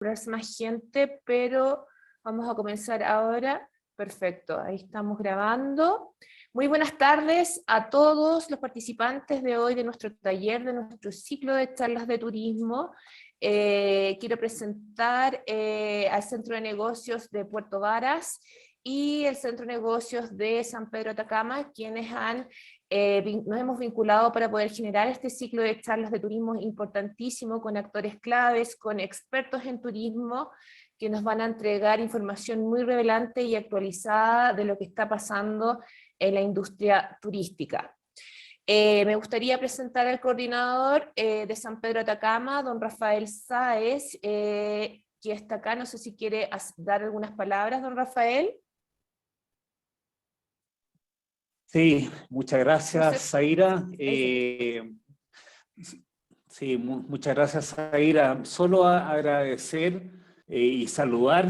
más gente, pero vamos a comenzar ahora. Perfecto, ahí estamos grabando. Muy buenas tardes a todos los participantes de hoy de nuestro taller, de nuestro ciclo de charlas de turismo. Quiero presentar al Centro de Negocios de Puerto Varas y el Centro de Negocios de San Pedro Atacama, quienes nos hemos vinculado para poder generar este ciclo de charlas de turismo importantísimo, con actores claves, con expertos en turismo, que nos van a entregar información muy relevante y actualizada de lo que está pasando en la industria turística. Me gustaría presentar al coordinador de San Pedro Atacama, don Rafael Sáez, que está acá. No sé si quiere dar algunas palabras, don Rafael. Sí, muchas gracias, Zaira. Muchas gracias, Zaira. Solo agradecer y saludar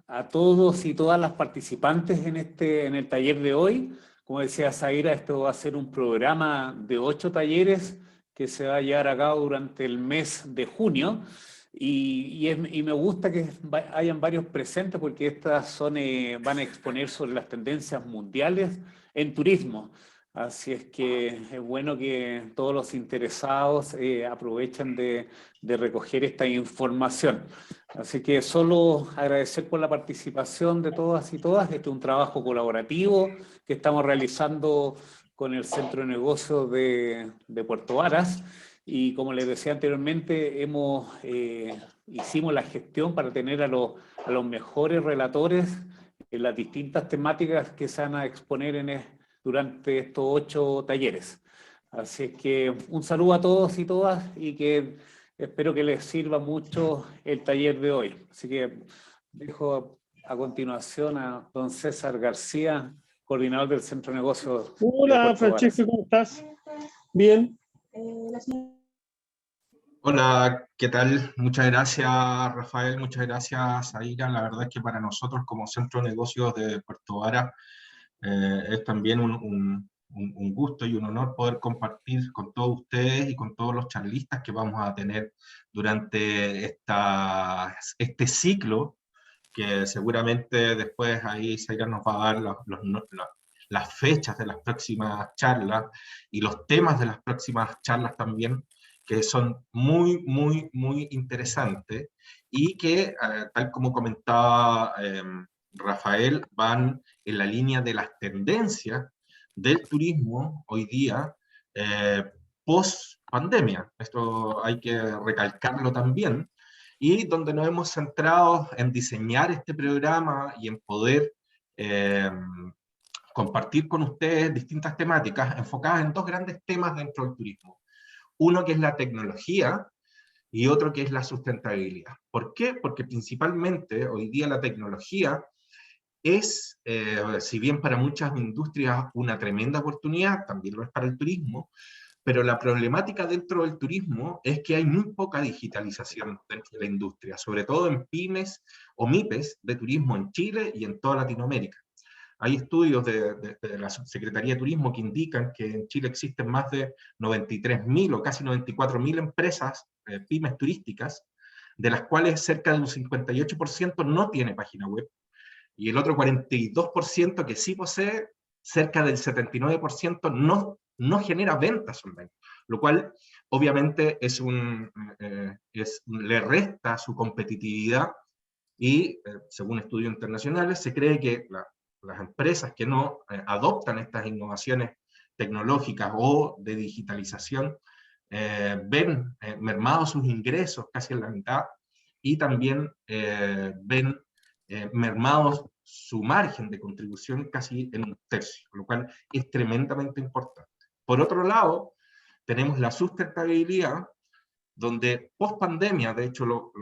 a todos y todas las participantes en el taller de hoy. Como decía Zaira, esto va a ser un programa de 8 talleres que se va a llevar a cabo durante el mes de junio. Y me gusta que hayan varios presentes, porque estas van a exponer sobre las tendencias mundiales en turismo. Así es que es bueno que todos los interesados aprovechen de recoger esta información. Así que solo agradecer por la participación de todas y todas. Este es un trabajo colaborativo que estamos realizando con el Centro de Negocios de Puerto Varas. Y como les decía anteriormente, hicimos la gestión para tener a los mejores relatores en las distintas temáticas que se van a exponer durante estos 8 talleres. Así es que un saludo a todos y todas, y que espero que les sirva mucho el taller de hoy. Así que dejo a continuación a don César García, coordinador del Centro de Negocios. Hola, Francesco, ¿cómo estás? Bien. Hola, ¿qué tal? Muchas gracias, Rafael, muchas gracias, Zaira. La verdad es que para nosotros como Centro de Negocios de Puerto Varas es también un gusto y un honor poder compartir con todos ustedes y con todos los charlistas que vamos a tener durante este ciclo, que seguramente después ahí Zaira nos va a dar las fechas de las próximas charlas y los temas de las próximas charlas también, que son muy, muy, muy interesantes y que, tal como comentaba Rafael, van en la línea de las tendencias del turismo hoy día, post pandemia. Esto hay que recalcarlo también, y donde nos hemos centrado en diseñar este programa y en poder compartir con ustedes distintas temáticas enfocadas en 2 grandes temas dentro del turismo. Uno que es la tecnología y otro que es la sustentabilidad. ¿Por qué? Porque principalmente hoy día la tecnología es, si bien para muchas industrias una tremenda oportunidad, también lo es para el turismo, pero la problemática dentro del turismo es que hay muy poca digitalización dentro de la industria, sobre todo en pymes o MIPES de turismo en Chile y en toda Latinoamérica. Hay estudios de la Subsecretaría de Turismo que indican que en Chile existen más de 93.000 o casi 94.000 empresas, pymes turísticas, de las cuales cerca de un 58% no tiene página web, y el otro 42% que sí posee, cerca del 79% no genera ventas online, lo cual obviamente le resta su competitividad, y según estudios internacionales se cree que las empresas que no adoptan estas innovaciones tecnológicas o de digitalización ven mermados sus ingresos casi en la mitad, y también ven mermados su margen de contribución casi en un tercio, lo cual es tremendamente importante. Por otro lado, tenemos la sustentabilidad, donde post pandemia, de hecho lo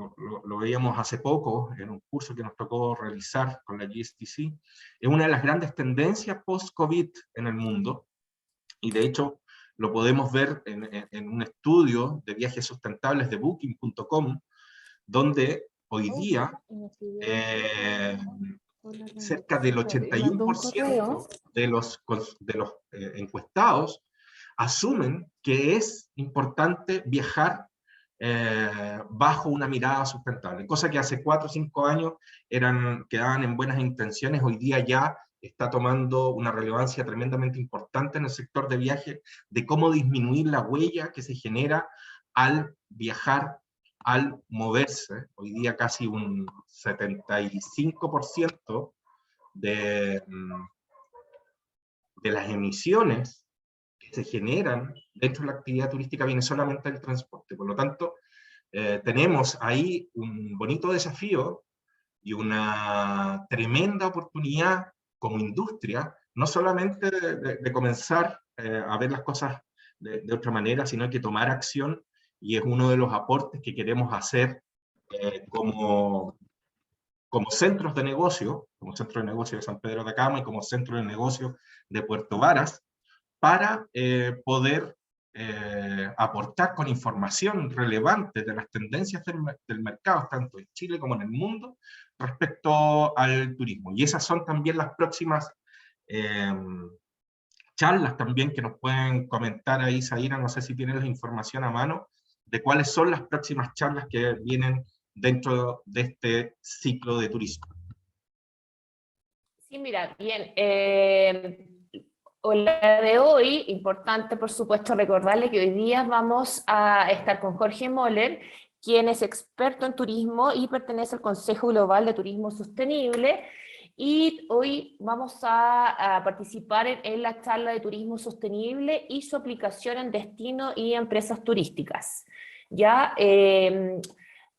veíamos hace poco en un curso que nos tocó realizar con la GSTC, es una de las grandes tendencias post-COVID en el mundo, y de hecho lo podemos ver en un estudio de viajes sustentables de Booking.com, donde hoy día cerca del 81% de los encuestados asumen que es importante viajar bajo una mirada sustentable, cosa que hace 4 o 5 años quedaban en buenas intenciones, hoy día ya está tomando una relevancia tremendamente importante en el sector de viaje, de cómo disminuir la huella que se genera al viajar, al moverse. Hoy día casi un 75% de las emisiones que se generan dentro de la actividad turística viene solamente del transporte. Por lo tanto, tenemos ahí un bonito desafío y una tremenda oportunidad como industria, no solamente de comenzar a ver las cosas de otra manera, sino que tomar acción, y es uno de los aportes que queremos hacer como centros de negocio, como centro de negocio de San Pedro de Atacama y como centro de negocio de Puerto Varas, para poder aportar con información relevante de las tendencias del mercado, tanto en Chile como en el mundo, respecto al turismo. Y esas son también las próximas charlas también que nos pueden comentar ahí, Zaira, no sé si tienes la información a mano, de cuáles son las próximas charlas que vienen dentro de este ciclo de turismo. Sí, mira, bien. La de hoy, importante por supuesto recordarle que hoy día vamos a estar con Jorge Moller, quien es experto en turismo y pertenece al Consejo Global de Turismo Sostenible, y hoy vamos a participar en la charla de turismo sostenible y su aplicación en destino y empresas turísticas. Ya,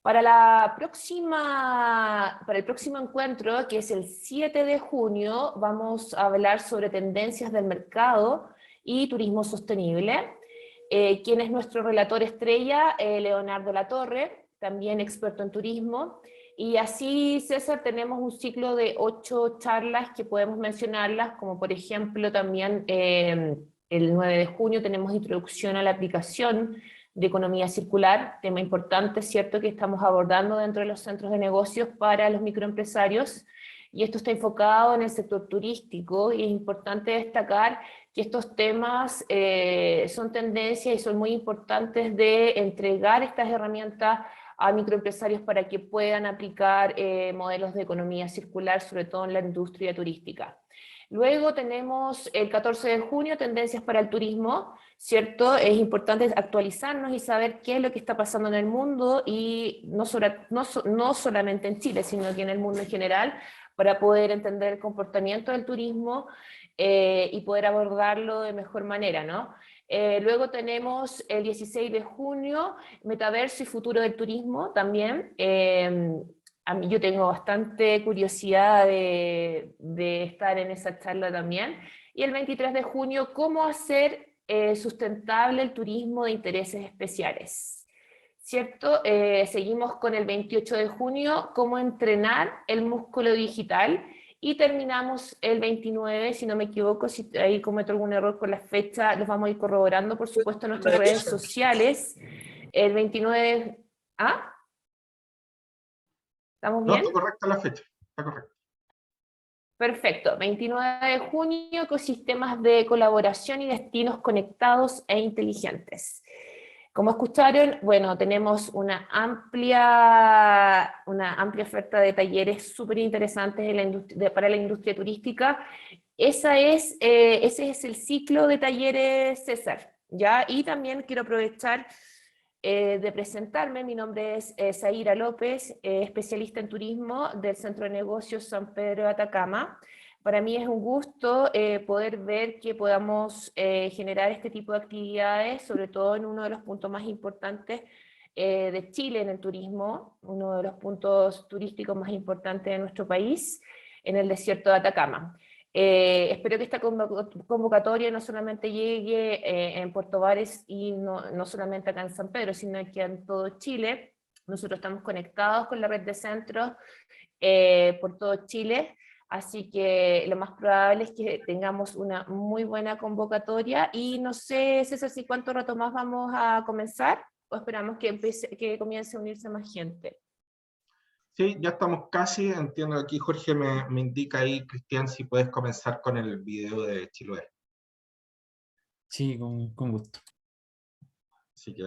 para el próximo encuentro, que es el 7 de junio, vamos a hablar sobre tendencias del mercado y turismo sostenible. Quien es nuestro relator estrella, Leonardo Latorre, también experto en turismo. Y así, César, tenemos un ciclo de 8 charlas que podemos mencionarlas, como por ejemplo también el 9 de junio tenemos introducción a la aplicación de economía circular, tema importante, ¿cierto?, que estamos abordando dentro de los centros de negocios para los microempresarios, y esto está enfocado en el sector turístico, y es importante destacar que estos temas son tendencias y son muy importantes de entregar estas herramientas a microempresarios para que puedan aplicar modelos de economía circular, sobre todo en la industria turística. Luego tenemos el 14 de junio, tendencias para el turismo, ¿cierto? Es importante actualizarnos y saber qué es lo que está pasando en el mundo, y no solamente en Chile, sino que en el mundo en general, para poder entender el comportamiento del turismo y poder abordarlo de mejor manera, ¿no? Luego tenemos el 16 de junio, metaverso y futuro del turismo también. A mí, yo tengo bastante curiosidad de estar en esa charla también. Y el 23 de junio, cómo hacer sustentable el turismo de intereses especiales. ¿Cierto? Seguimos con el 28 de junio, cómo entrenar el músculo digital. Y terminamos el 29, si no me equivoco, si ahí cometo algún error con la fecha, los vamos a ir corroborando, por supuesto, en nuestras redes sociales. El 29... ¿Ah? ¿Estamos bien? No, está correcta la fecha, está correcta. Perfecto, 29 de junio, ecosistemas de colaboración y destinos conectados e inteligentes. Como escucharon, bueno, tenemos una amplia oferta de talleres súper interesantes para la industria turística. Ese es el ciclo de talleres, César, ¿ya? Y también quiero aprovechar de presentarme. Mi nombre es Zaira López, especialista en turismo del Centro de Negocios San Pedro de Atacama. Para mí es un gusto poder ver que podamos generar este tipo de actividades, sobre todo en uno de los puntos más importantes de Chile en el turismo, uno de los puntos turísticos más importantes de nuestro país, en el desierto de Atacama. Espero que esta convocatoria no solamente llegue en Puerto Varas y no solamente acá en San Pedro, sino que en todo Chile. Nosotros estamos conectados con la red de centros por todo Chile, así que lo más probable es que tengamos una muy buena convocatoria. Y no sé, César, si cuánto rato más vamos a comenzar, o esperamos que comience a unirse más gente. Sí, ya estamos casi, entiendo que aquí Jorge me indica ahí, Cristian, si puedes comenzar con el video de Chiloé. Sí, con gusto. Así que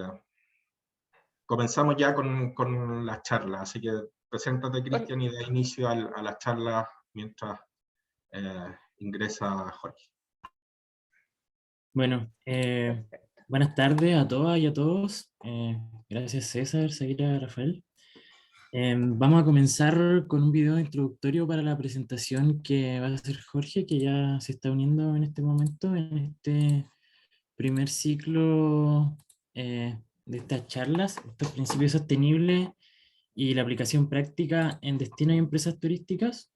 comenzamos ya con la charla, así que preséntate, Cristian, y da inicio a la charla mientras ingresa Jorge. Bueno, buenas tardes a todas y a todos. Gracias César, Zaira, Rafael. Vamos a comenzar con un video introductorio para la presentación que va a hacer Jorge, que ya se está uniendo en este momento, en este primer ciclo de estas charlas, estos principios sostenibles y la aplicación práctica en destinos y empresas turísticas.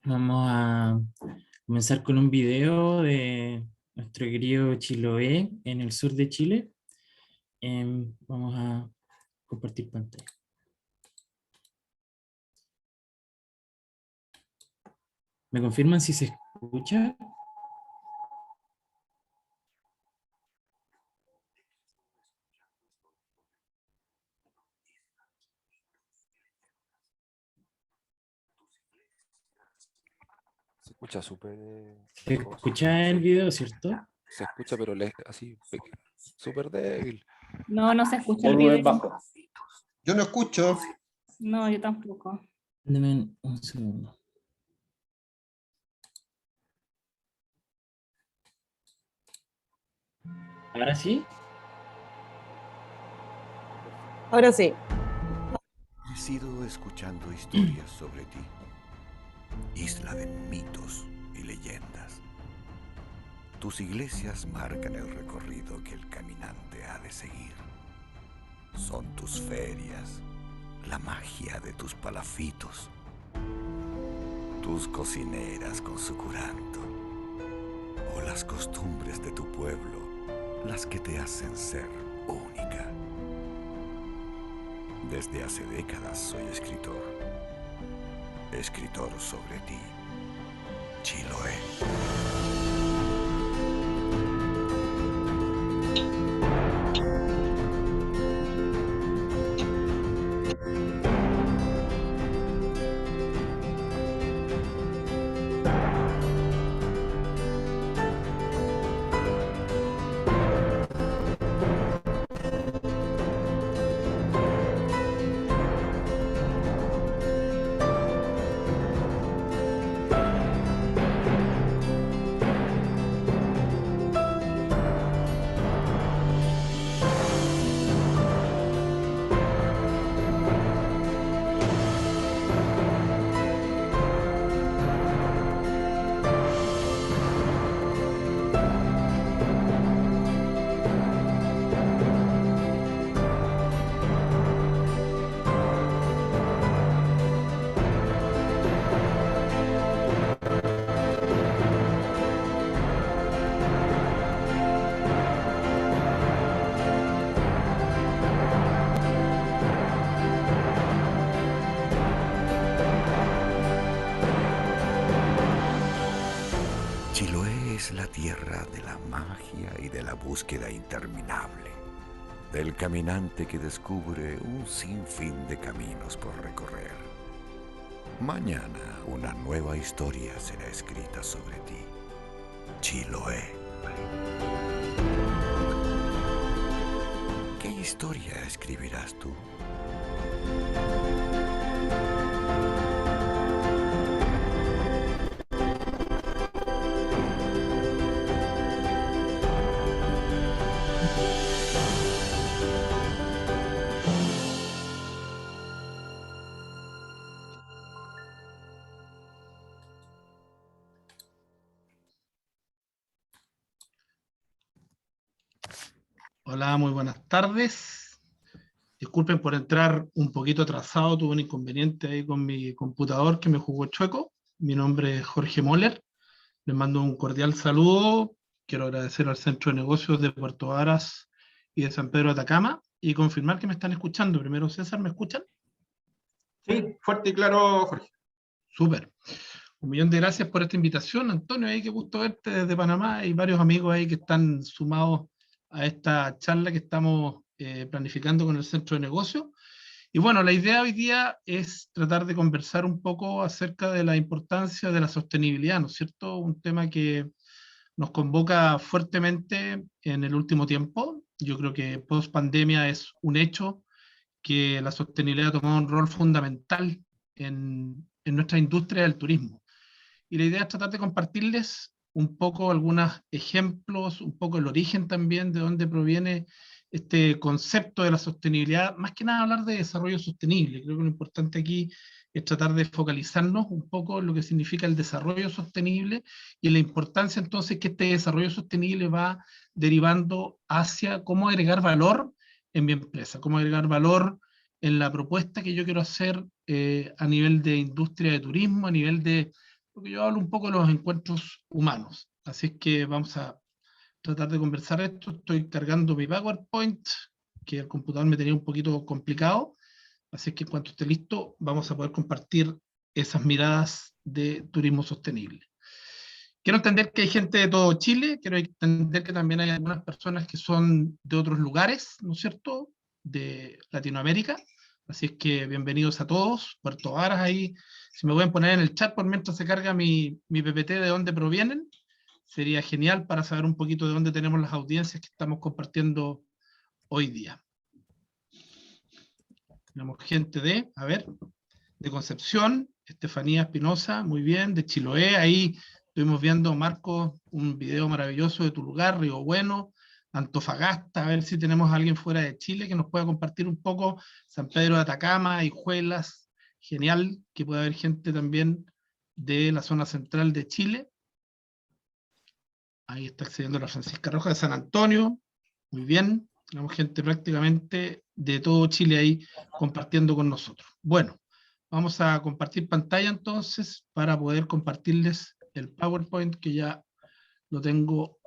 Vamos a comenzar con un video de nuestro querido Chiloé en el sur de Chile. Vamos a compartir pantalla. ¿Me confirman si se escucha? Se escucha súper... ¿Se escucha el video, cierto? Se escucha, pero así, súper débil. No, no se escucha el Volumen video. bajo. Yo no escucho. No, yo tampoco. Deme un segundo. ¿Ahora sí? Ahora sí. He crecido escuchando historias sobre ti, isla de mitos y leyendas. Tus iglesias marcan el recorrido que el caminante ha de seguir. Son tus ferias, la magia de tus palafitos, tus cocineras con su curanto, o las costumbres de tu pueblo, las que te hacen ser única. Desde hace décadas soy escritor sobre ti, Chiloé. Chiloé es la tierra de la magia y de la búsqueda interminable, del caminante que descubre un sinfín de caminos por recorrer. Mañana una nueva historia será escrita sobre ti, Chiloé. ¿Qué historia escribirás tú? Hola, muy buenas tardes. Disculpen por entrar un poquito atrasado, tuve un inconveniente ahí con mi computador que me jugó chueco. Mi nombre es Jorge Moller. Les mando un cordial saludo. Quiero agradecer al Centro de Negocios de Puerto Varas y de San Pedro de Atacama y confirmar que me están escuchando. Primero, César, ¿me escuchan? Sí, fuerte y claro, Jorge. Súper. Un millón de gracias por esta invitación, Antonio. Ahí qué gusto verte desde Panamá y varios amigos ahí que están sumados a esta charla que estamos planificando con el Centro de Negocios. Y bueno, la idea hoy día es tratar de conversar un poco acerca de la importancia de la sostenibilidad, ¿no es cierto? Un tema que nos convoca fuertemente en el último tiempo. Yo creo que post pandemia es un hecho que la sostenibilidad ha tomado un rol fundamental en nuestra industria del turismo. Y la idea es tratar de compartirles un poco algunos ejemplos, un poco el origen también de dónde proviene este concepto de la sostenibilidad, más que nada hablar de desarrollo sostenible. Creo que lo importante aquí es tratar de focalizarnos un poco en lo que significa el desarrollo sostenible y la importancia entonces que este desarrollo sostenible va derivando hacia cómo agregar valor en mi empresa, cómo agregar valor en la propuesta que yo quiero hacer a nivel de industria de turismo, a nivel de, porque yo hablo un poco de los encuentros humanos. Así es que vamos a tratar de conversar esto. Estoy cargando mi PowerPoint, que el computador me tenía un poquito complicado. Así que en cuanto esté listo, vamos a poder compartir esas miradas de turismo sostenible. Quiero entender que hay gente de todo Chile, quiero entender que también hay algunas personas que son de otros lugares, ¿no es cierto?, de Latinoamérica. Así es que bienvenidos a todos. Puerto Varas ahí, si me pueden poner en el chat por mientras se carga mi PPT de dónde provienen, sería genial para saber un poquito de dónde tenemos las audiencias que estamos compartiendo hoy día. Tenemos gente de, a ver, de Concepción, Estefanía Espinosa, muy bien, de Chiloé, ahí estuvimos viendo, Marco, un video maravilloso de tu lugar, Río Bueno, Antofagasta, a ver si tenemos a alguien fuera de Chile que nos pueda compartir un poco, San Pedro de Atacama, Hijuelas, genial, que pueda haber gente también de la zona central de Chile. Ahí está accediendo la Francisca Roja de San Antonio, muy bien, tenemos gente prácticamente de todo Chile ahí compartiendo con nosotros. Bueno, vamos a compartir pantalla entonces para poder compartirles el PowerPoint que ya lo tengo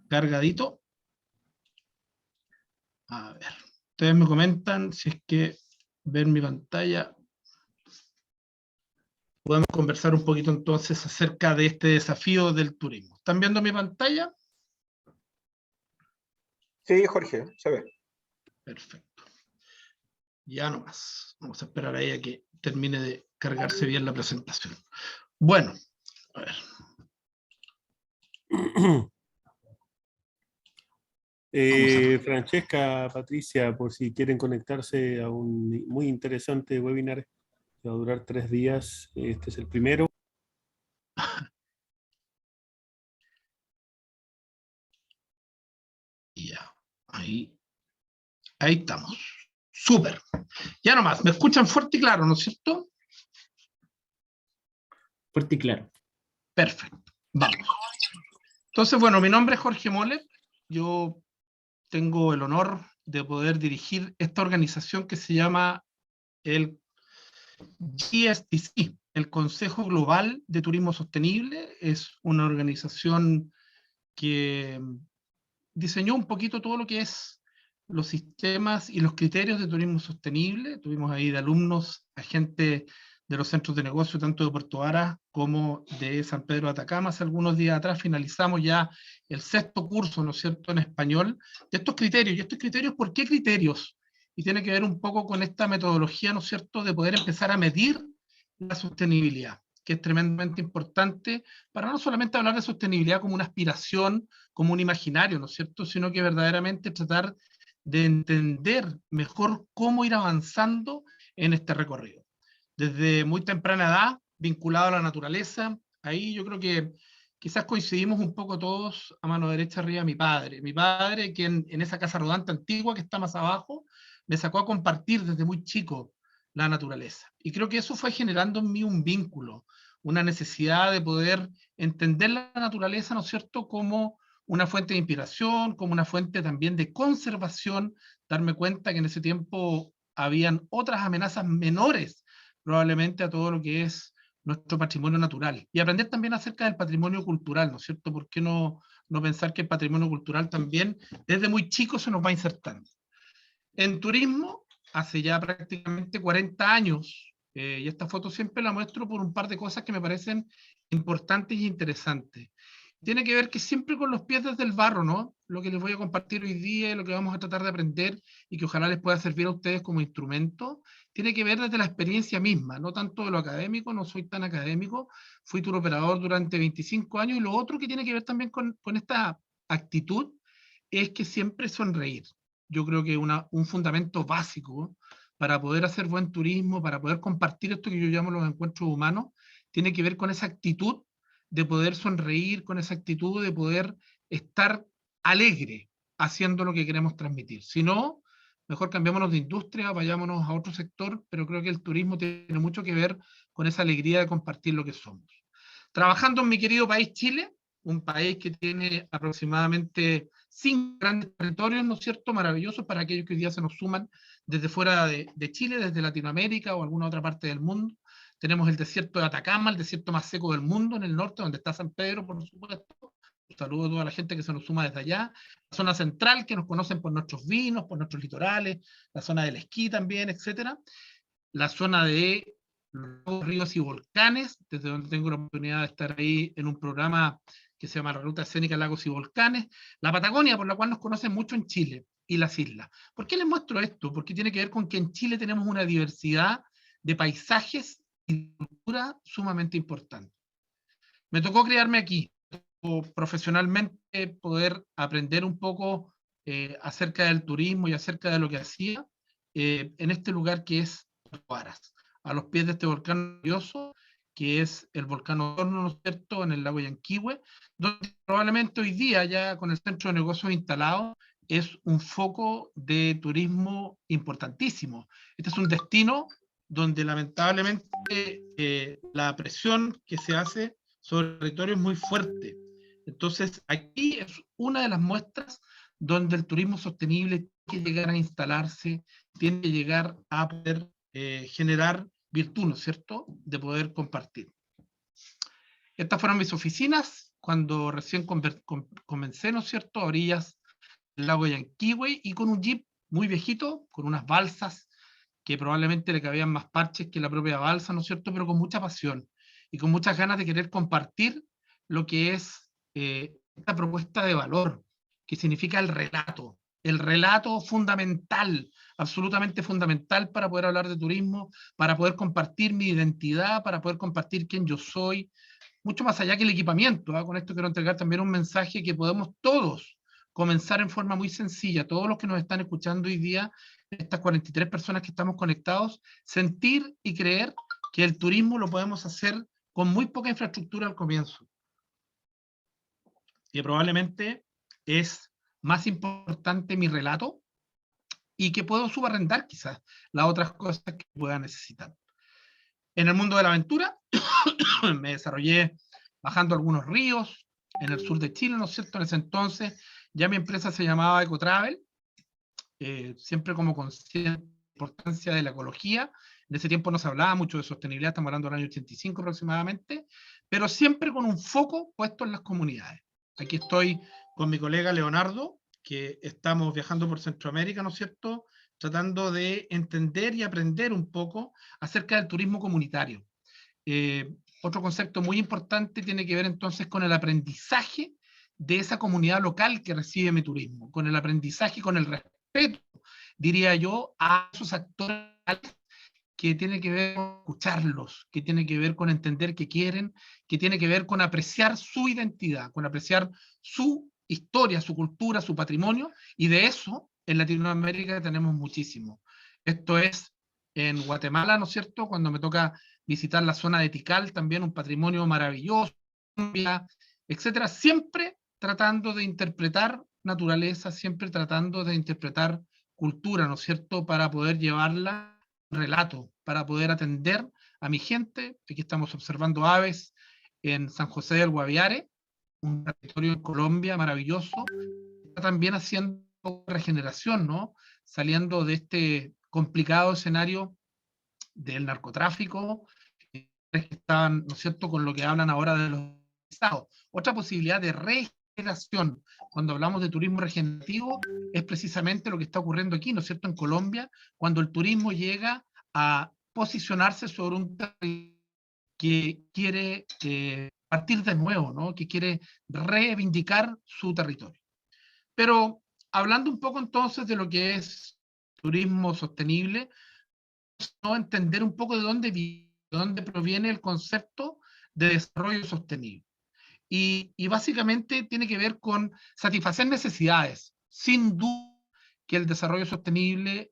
cargadito. A ver, ustedes me comentan si es que ven mi pantalla. Podemos conversar un poquito entonces acerca de este desafío del turismo. ¿Están viendo mi pantalla? Sí, Jorge, se ve. Perfecto. Ya no más. Vamos a esperar ahí a que termine de cargarse bien la presentación. Bueno, a ver. Francesca, Patricia, por si quieren conectarse a un muy interesante webinar que va a durar 3 días. Este es el primero. Ya, ahí estamos. Súper. Ya nomás, me escuchan fuerte y claro, ¿no es cierto? Fuerte y claro. Perfecto, vamos. Entonces, bueno, mi nombre es Jorge Moller. Yo tengo el honor de poder dirigir esta organización que se llama el GSTC, el Consejo Global de Turismo Sostenible. Es una organización que diseñó un poquito todo lo que es los sistemas y los criterios de turismo sostenible. Tuvimos ahí de alumnos a gente de los centros de negocio, tanto de Puerto Varas como de San Pedro de Atacama. Hace algunos días atrás finalizamos ya el 6º curso, ¿no es cierto?, en español, de estos criterios. ¿Y estos criterios, por qué criterios? Y tiene que ver un poco con esta metodología, ¿no es cierto?, de poder empezar a medir la sostenibilidad, que es tremendamente importante para no solamente hablar de sostenibilidad como una aspiración, como un imaginario, ¿no es cierto?, sino que verdaderamente tratar de entender mejor cómo ir avanzando en este recorrido. Desde muy temprana edad, vinculado a la naturaleza, ahí yo creo que quizás coincidimos un poco todos, a mano derecha arriba mi padre, quien en esa casa rodante antigua que está más abajo, me sacó a compartir desde muy chico la naturaleza. Y creo que eso fue generando en mí un vínculo, una necesidad de poder entender la naturaleza, ¿no es cierto?, como una fuente de inspiración, como una fuente también de conservación, darme cuenta que en ese tiempo habían otras amenazas menores probablemente a todo lo que es nuestro patrimonio natural. Y aprender también acerca del patrimonio cultural, ¿no es cierto? ¿Por qué no pensar que el patrimonio cultural también desde muy chico se nos va insertando? En turismo, hace ya prácticamente 40 años, y esta foto siempre la muestro por un par de cosas que me parecen importantes e interesantes. Tiene que ver que siempre con los pies desde el barro, ¿no? Lo que les voy a compartir hoy día, lo que vamos a tratar de aprender y que ojalá les pueda servir a ustedes como instrumento, tiene que ver desde la experiencia misma, no tanto de lo académico, no soy tan académico, fui tour operador durante 25 años, y lo otro que tiene que ver también con esta actitud es que siempre sonreír. Yo creo que un fundamento básico para poder hacer buen turismo, para poder compartir esto que yo llamo los encuentros humanos, tiene que ver con esa actitud de poder sonreír, con esa actitud de poder estar alegre haciendo lo que queremos transmitir. Si no, mejor cambiémonos de industria, vayámonos a otro sector, pero creo que el turismo tiene mucho que ver con esa alegría de compartir lo que somos. Trabajando en mi querido país Chile, un país que tiene aproximadamente 5 grandes territorios, ¿no es cierto?, maravillosos para aquellos que hoy día se nos suman desde fuera de Chile, desde Latinoamérica o alguna otra parte del mundo. Tenemos el desierto de Atacama, el desierto más seco del mundo, en el norte, donde está San Pedro, por supuesto. Un saludo a toda la gente que se nos suma desde allá. La zona central, que nos conocen por nuestros vinos, por nuestros litorales, la zona del esquí también, etcétera. La zona de los ríos y volcanes, desde donde tengo la oportunidad de estar ahí en un programa que se llama la Ruta Escénica Lagos y Volcanes. La Patagonia, por la cual nos conocen mucho en Chile, y las islas. ¿Por qué les muestro esto? Porque tiene que ver con que en Chile tenemos una diversidad de paisajes y cultura sumamente importante. Me tocó criarme aquí, profesionalmente poder aprender un poco acerca del turismo y acerca de lo que hacía en este lugar que es Puerto Varas, a los pies de este volcán maravilloso, que es el volcán Osorno, ¿no es cierto?, en el lago Yanquihue, donde probablemente hoy día, ya con el centro de negocios instalado, es un foco de turismo importantísimo. Este es un destino donde lamentablemente la presión que se hace sobre el territorio es muy fuerte. Entonces, aquí es una de las muestras donde el turismo sostenible tiene que llegar a instalarse, tiene que llegar a poder generar virtud, ¿no es cierto?, de poder compartir. Estas fueron mis oficinas cuando recién comencé, ¿no es cierto?, a orillas del lago Yanquihue, y con un jeep muy viejito, con unas balsas que probablemente le cabían más parches que la propia balsa, ¿no es cierto?, pero con mucha pasión y con muchas ganas de querer compartir lo que es esta propuesta de valor, que significa el relato fundamental, absolutamente fundamental para poder hablar de turismo, para poder compartir mi identidad, para poder compartir quién yo soy, mucho más allá que el equipamiento. Con esto quiero entregar también un mensaje que podemos todos comenzar en forma muy sencilla, todos los que nos están escuchando hoy día, estas 43 personas que estamos conectados, sentir y creer que el turismo lo podemos hacer con muy poca infraestructura al comienzo. Que probablemente es más importante mi relato y que puedo subarrendar quizás las otras cosas que pueda necesitar. En el mundo de la aventura me desarrollé bajando algunos ríos en el sur de Chile, ¿no es cierto? En ese entonces ya mi empresa se llamaba Ecotravel, siempre como consciente de la importancia de la ecología. En ese tiempo no se hablaba mucho de sostenibilidad, estamos hablando del año 85 aproximadamente, pero siempre con un foco puesto en las comunidades. Aquí estoy con mi colega Leonardo, que estamos viajando por Centroamérica, ¿no es cierto?, tratando de entender y aprender un poco acerca del turismo comunitario. Otro concepto muy importante tiene que ver entonces con el aprendizaje de esa comunidad local que recibe mi turismo, con el aprendizaje, con el respeto, diría yo, a esos actores que tiene que ver con escucharlos, que tiene que ver con entender qué quieren, que tiene que ver con apreciar su identidad, con apreciar su historia, su cultura, su patrimonio, y de eso en Latinoamérica tenemos muchísimo. Esto es en Guatemala, ¿no es cierto?, cuando me toca visitar la zona de Tikal, también un patrimonio maravilloso, etcétera, siempre tratando de interpretar naturaleza, siempre tratando de interpretar cultura, ¿no es cierto?, para poder llevarla a un relato, para poder atender a mi gente. Aquí estamos observando aves en San José del Guaviare, un territorio en Colombia maravilloso, está también haciendo regeneración, ¿no?, saliendo de este complicado escenario del narcotráfico, que están, ¿no es cierto?, con lo que hablan ahora de los estados. Otra posibilidad de regeneración, cuando hablamos de turismo regenerativo, es precisamente lo que está ocurriendo aquí, ¿no es cierto?, en Colombia, cuando el turismo llega a posicionarse sobre un territorio que quiere partir de nuevo, ¿no?, que quiere reivindicar su territorio. Pero hablando un poco entonces de lo que es turismo sostenible, no entender un poco de dónde proviene el concepto de desarrollo sostenible. Y básicamente tiene que ver con satisfacer necesidades. Sin duda que el desarrollo sostenible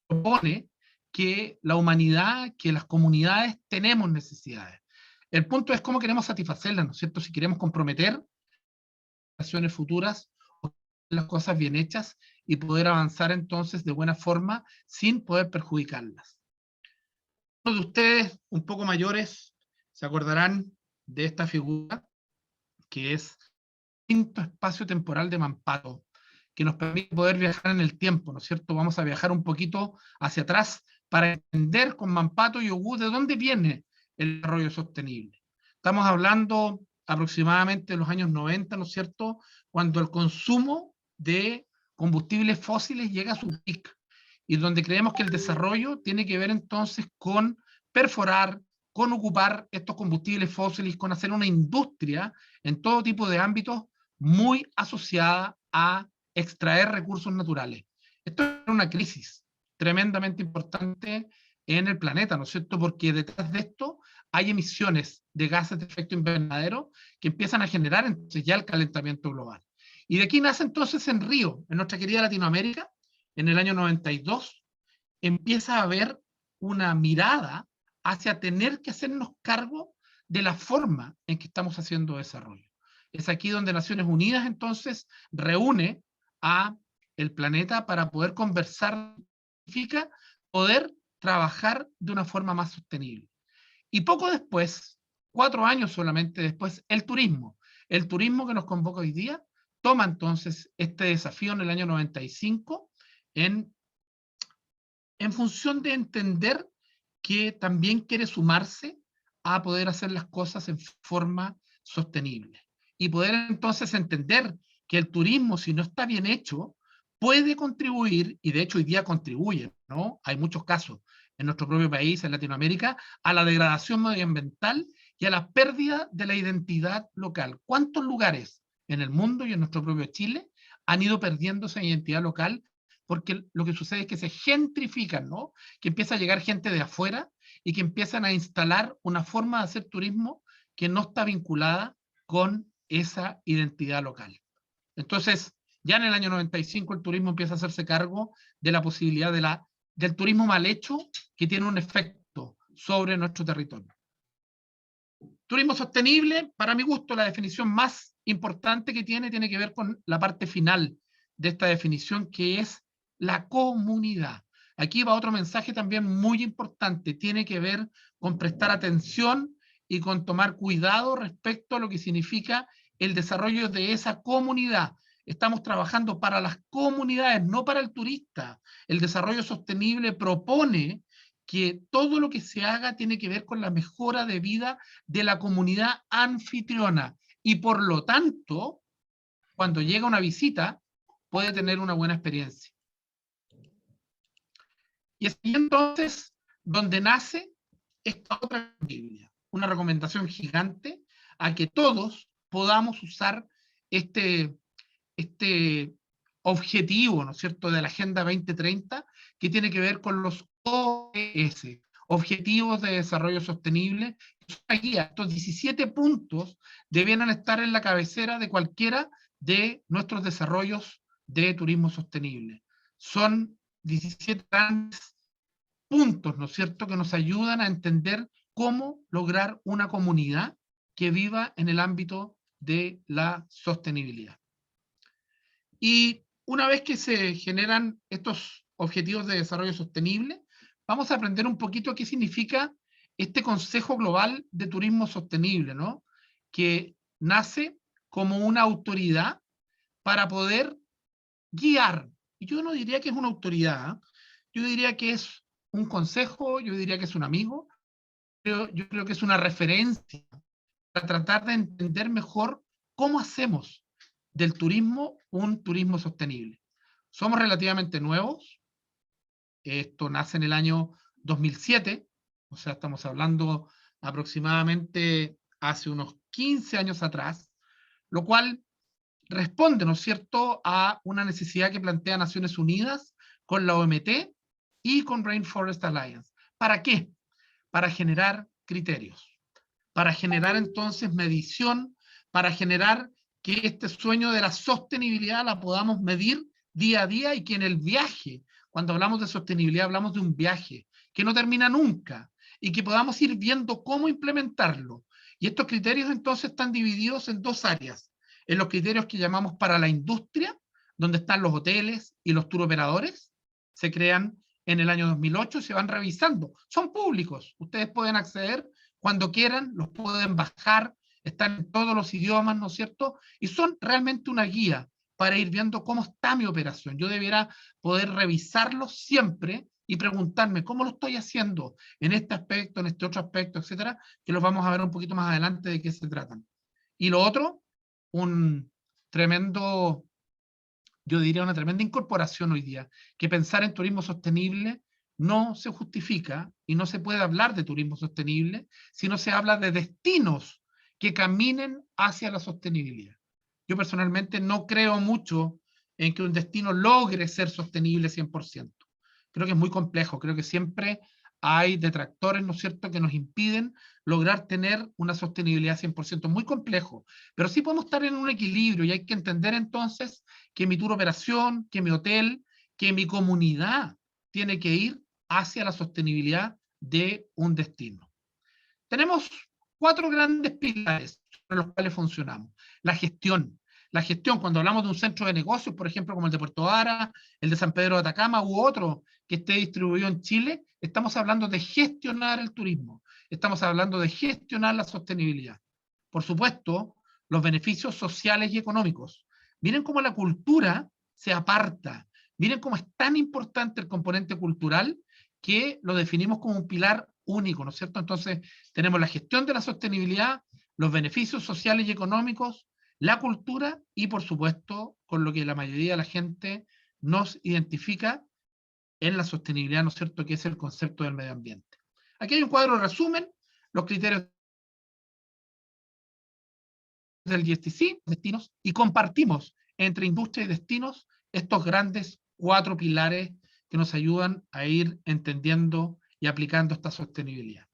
propone que la humanidad, que las comunidades tenemos necesidades. El punto es cómo queremos satisfacerlas, ¿no es cierto? Si queremos comprometer generaciones futuras, las cosas bien hechas y poder avanzar entonces de buena forma sin poder perjudicarlas. Uno de ustedes, un poco mayores, se acordarán de esta figura, que es el quinto espacio temporal de Mampato, que nos permite poder viajar en el tiempo, ¿no es cierto? Vamos a viajar un poquito hacia atrás para entender con Mampato y Ogú de dónde viene el desarrollo sostenible. Estamos hablando aproximadamente de los años 90, ¿no es cierto?, cuando el consumo de combustibles fósiles llega a su pic, y donde creemos que el desarrollo tiene que ver entonces con perforar, con ocupar estos combustibles fósiles, con hacer una industria en todo tipo de ámbitos muy asociada a extraer recursos naturales. Esto es una crisis tremendamente importante en el planeta, ¿no es cierto? Porque detrás de esto hay emisiones de gases de efecto invernadero que empiezan a generar entonces ya el calentamiento global. Y de aquí nace entonces en Río, en nuestra querida Latinoamérica, en el año 92, empieza a haber una mirada hacia tener que hacernos cargo de la forma en que estamos haciendo desarrollo. Es aquí donde Naciones Unidas entonces reúne a el planeta para poder conversar, significa poder trabajar de una forma más sostenible. Y poco después, 4 años solamente después, el turismo que nos convoca hoy día, toma entonces este desafío en el año 95 en función de entender que también quiere sumarse a poder hacer las cosas en forma sostenible. Y poder entonces entender que el turismo, si no está bien hecho, puede contribuir, y de hecho hoy día contribuye, ¿no? Hay muchos casos en nuestro propio país, en Latinoamérica, a la degradación medioambiental y a la pérdida de la identidad local. ¿Cuántos lugares en el mundo y en nuestro propio Chile han ido perdiendo esa identidad local? Porque lo que sucede es que se gentrifican, ¿no? Que empieza a llegar gente de afuera y que empiezan a instalar una forma de hacer turismo que no está vinculada con esa identidad local. Entonces, ya en el año 95 el turismo empieza a hacerse cargo de la posibilidad del turismo mal hecho que tiene un efecto sobre nuestro territorio. Turismo sostenible, para mi gusto, la definición más importante que tiene que ver con la parte final de esta definición, que es la comunidad. Aquí va otro mensaje también muy importante, tiene que ver con prestar atención y con tomar cuidado respecto a lo que significa el desarrollo de esa comunidad. Estamos trabajando para las comunidades, no para el turista. El desarrollo sostenible propone que todo lo que se haga tiene que ver con la mejora de vida de la comunidad anfitriona y por lo tanto, cuando llega una visita, puede tener una buena experiencia. Y es entonces donde nace esta otra Biblia, una recomendación gigante a que todos podamos usar este objetivo, ¿no es cierto?, de la Agenda 2030, que tiene que ver con los ODS, Objetivos de Desarrollo Sostenible. Estos 17 puntos debieran estar en la cabecera de cualquiera de nuestros desarrollos de turismo sostenible. Son 17 grandes puntos, ¿no es cierto?, que nos ayudan a entender cómo lograr una comunidad que viva en el ámbito de la sostenibilidad. Y una vez que se generan estos objetivos de desarrollo sostenible, vamos a aprender un poquito qué significa este Consejo Global de Turismo Sostenible, ¿no?, que nace como una autoridad para poder guiar. Y yo no diría que es una autoridad, yo diría que es un consejo, yo diría que es un amigo, pero yo creo que es una referencia para tratar de entender mejor cómo hacemos del turismo un turismo sostenible. Somos relativamente nuevos, esto nace en el año 2007, o sea, estamos hablando aproximadamente hace unos 15 años atrás, lo cual responde, ¿no es cierto?, a una necesidad que plantea Naciones Unidas con la OMT y con Rainforest Alliance. ¿Para qué? Para generar criterios, para generar entonces medición, para generar que este sueño de la sostenibilidad la podamos medir día a día y que en el viaje, cuando hablamos de sostenibilidad, hablamos de un viaje que no termina nunca, y que podamos ir viendo cómo implementarlo. Y estos criterios entonces están divididos en dos áreas, en los criterios que llamamos para la industria, donde están los hoteles y los tour operadores, se crean en el año 2008 y se van revisando. Son públicos, ustedes pueden acceder cuando quieran, los pueden bajar, están en todos los idiomas, ¿no es cierto? Y son realmente una guía para ir viendo cómo está mi operación. Yo debiera poder revisarlo siempre y preguntarme cómo lo estoy haciendo en este aspecto, en este otro aspecto, etcétera, que los vamos a ver un poquito más adelante de qué se tratan. Y lo otro, un tremendo, yo diría una tremenda incorporación hoy día, que pensar en turismo sostenible no se justifica y no se puede hablar de turismo sostenible si no se habla de destinos que caminen hacia la sostenibilidad. Yo personalmente no creo mucho en que un destino logre ser sostenible 100%. Creo que es muy complejo, creo que siempre hay detractores, ¿no es cierto?, que nos impiden lograr tener una sostenibilidad 100%. Muy complejo, pero sí podemos estar en un equilibrio y hay que entender entonces que mi tour operación, que mi hotel, que mi comunidad tiene que ir hacia la sostenibilidad de un destino. Tenemos 4 grandes pilares sobre los cuales funcionamos. La gestión. La gestión, cuando hablamos de un centro de negocios, por ejemplo, como el de Puerto Vara, el de San Pedro de Atacama u otro que esté distribuido en Chile, estamos hablando de gestionar el turismo. Estamos hablando de gestionar la sostenibilidad. Por supuesto, los beneficios sociales y económicos. Miren cómo la cultura se aparta. Miren cómo es tan importante el componente cultural que lo definimos como un pilar único, ¿no es cierto? Entonces, tenemos la gestión de la sostenibilidad, los beneficios sociales y económicos, la cultura y, por supuesto, con lo que la mayoría de la gente nos identifica en la sostenibilidad, ¿no es cierto?, que es el concepto del medio ambiente. Aquí hay un cuadro de resumen, los criterios del GSTC, destinos, y compartimos entre industria y destinos estos grandes 4 pilares que nos ayudan a ir entendiendo y aplicando esta sostenibilidad.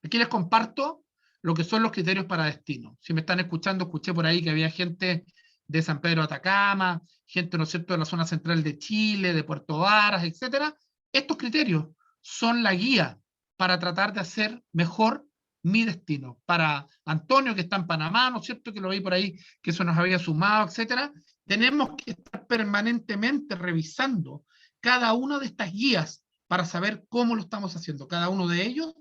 Aquí les comparto lo que son los criterios para destino. Si me están escuchando, escuché por ahí que había gente de San Pedro de Atacama, gente, ¿no es cierto?, de la zona central de Chile, de Puerto Varas, etcétera. Estos criterios son la guía para tratar de hacer mejor mi destino. Para Antonio, que está en Panamá, ¿no es cierto?, que lo vi por ahí, que eso nos había sumado, etcétera. Tenemos que estar permanentemente revisando cada una de estas guías para saber cómo lo estamos haciendo. Cada uno de ellos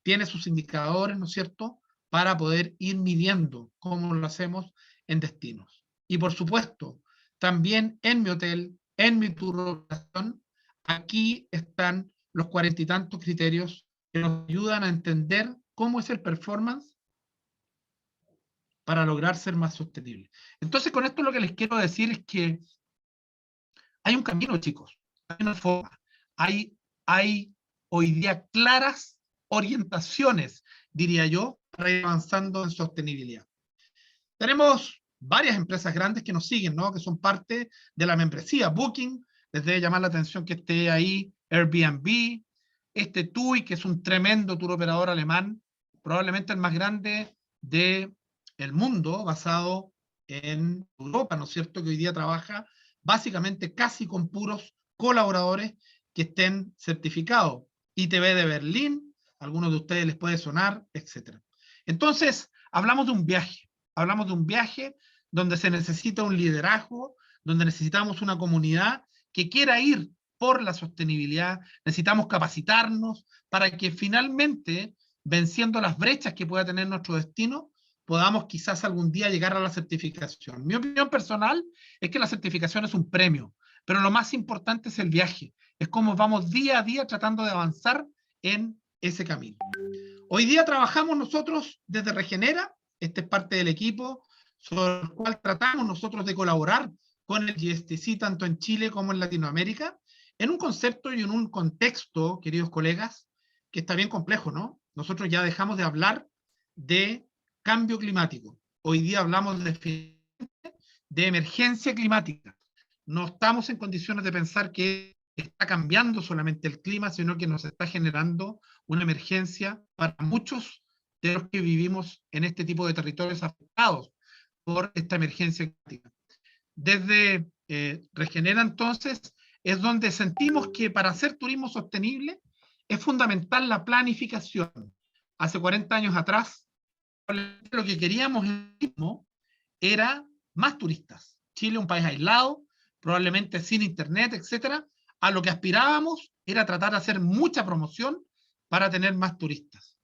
tiene sus indicadores, ¿no es cierto?, para poder ir midiendo cómo lo hacemos en destinos. Y por supuesto, también en mi hotel, en mi tour operación, aquí están los 40 y tantos criterios que nos ayudan a entender cómo es el performance para lograr ser más sostenible. Entonces, con esto lo que les quiero decir es que hay un camino, chicos, hay una forma, hay hoy día claras orientaciones, diría yo, para ir avanzando en sostenibilidad. Tenemos varias empresas grandes que nos siguen, ¿no?, que son parte de la membresía. Booking, les debe llamar la atención que esté ahí, Airbnb, TUI, que es un tremendo tour operador alemán, probablemente el más grande del mundo, basado en Europa, ¿no es cierto?, que hoy día trabaja básicamente casi con puros colaboradores que estén certificados. ITV de Berlín, a algunos de ustedes les puede sonar, etc. Entonces, hablamos de un viaje donde se necesita un liderazgo, donde necesitamos una comunidad que quiera ir por la sostenibilidad, necesitamos capacitarnos para que finalmente, venciendo las brechas que pueda tener nuestro destino, podamos quizás algún día llegar a la certificación. Mi opinión personal es que la certificación es un premio, pero lo más importante es el viaje, es cómo vamos día a día tratando de avanzar en ese camino. Hoy día trabajamos nosotros desde Regenera, este es parte del equipo sobre el cual tratamos nosotros de colaborar con el GSTC tanto en Chile como en Latinoamérica, en un concepto y en un contexto, queridos colegas, que está bien complejo, ¿no? Nosotros ya dejamos de hablar de cambio climático. Hoy día hablamos de emergencia climática. No estamos en condiciones de pensar que está cambiando solamente el clima, sino que nos está generando una emergencia para muchos de los que vivimos en este tipo de territorios afectados por esta emergencia climática. Desde Regenera, entonces, es donde sentimos que para hacer turismo sostenible es fundamental la planificación. Hace 40 años atrás, lo que queríamos era más turistas. Chile, un país aislado, probablemente sin internet, etcétera. A lo que aspirábamos era tratar de hacer mucha promoción para tener más turistas.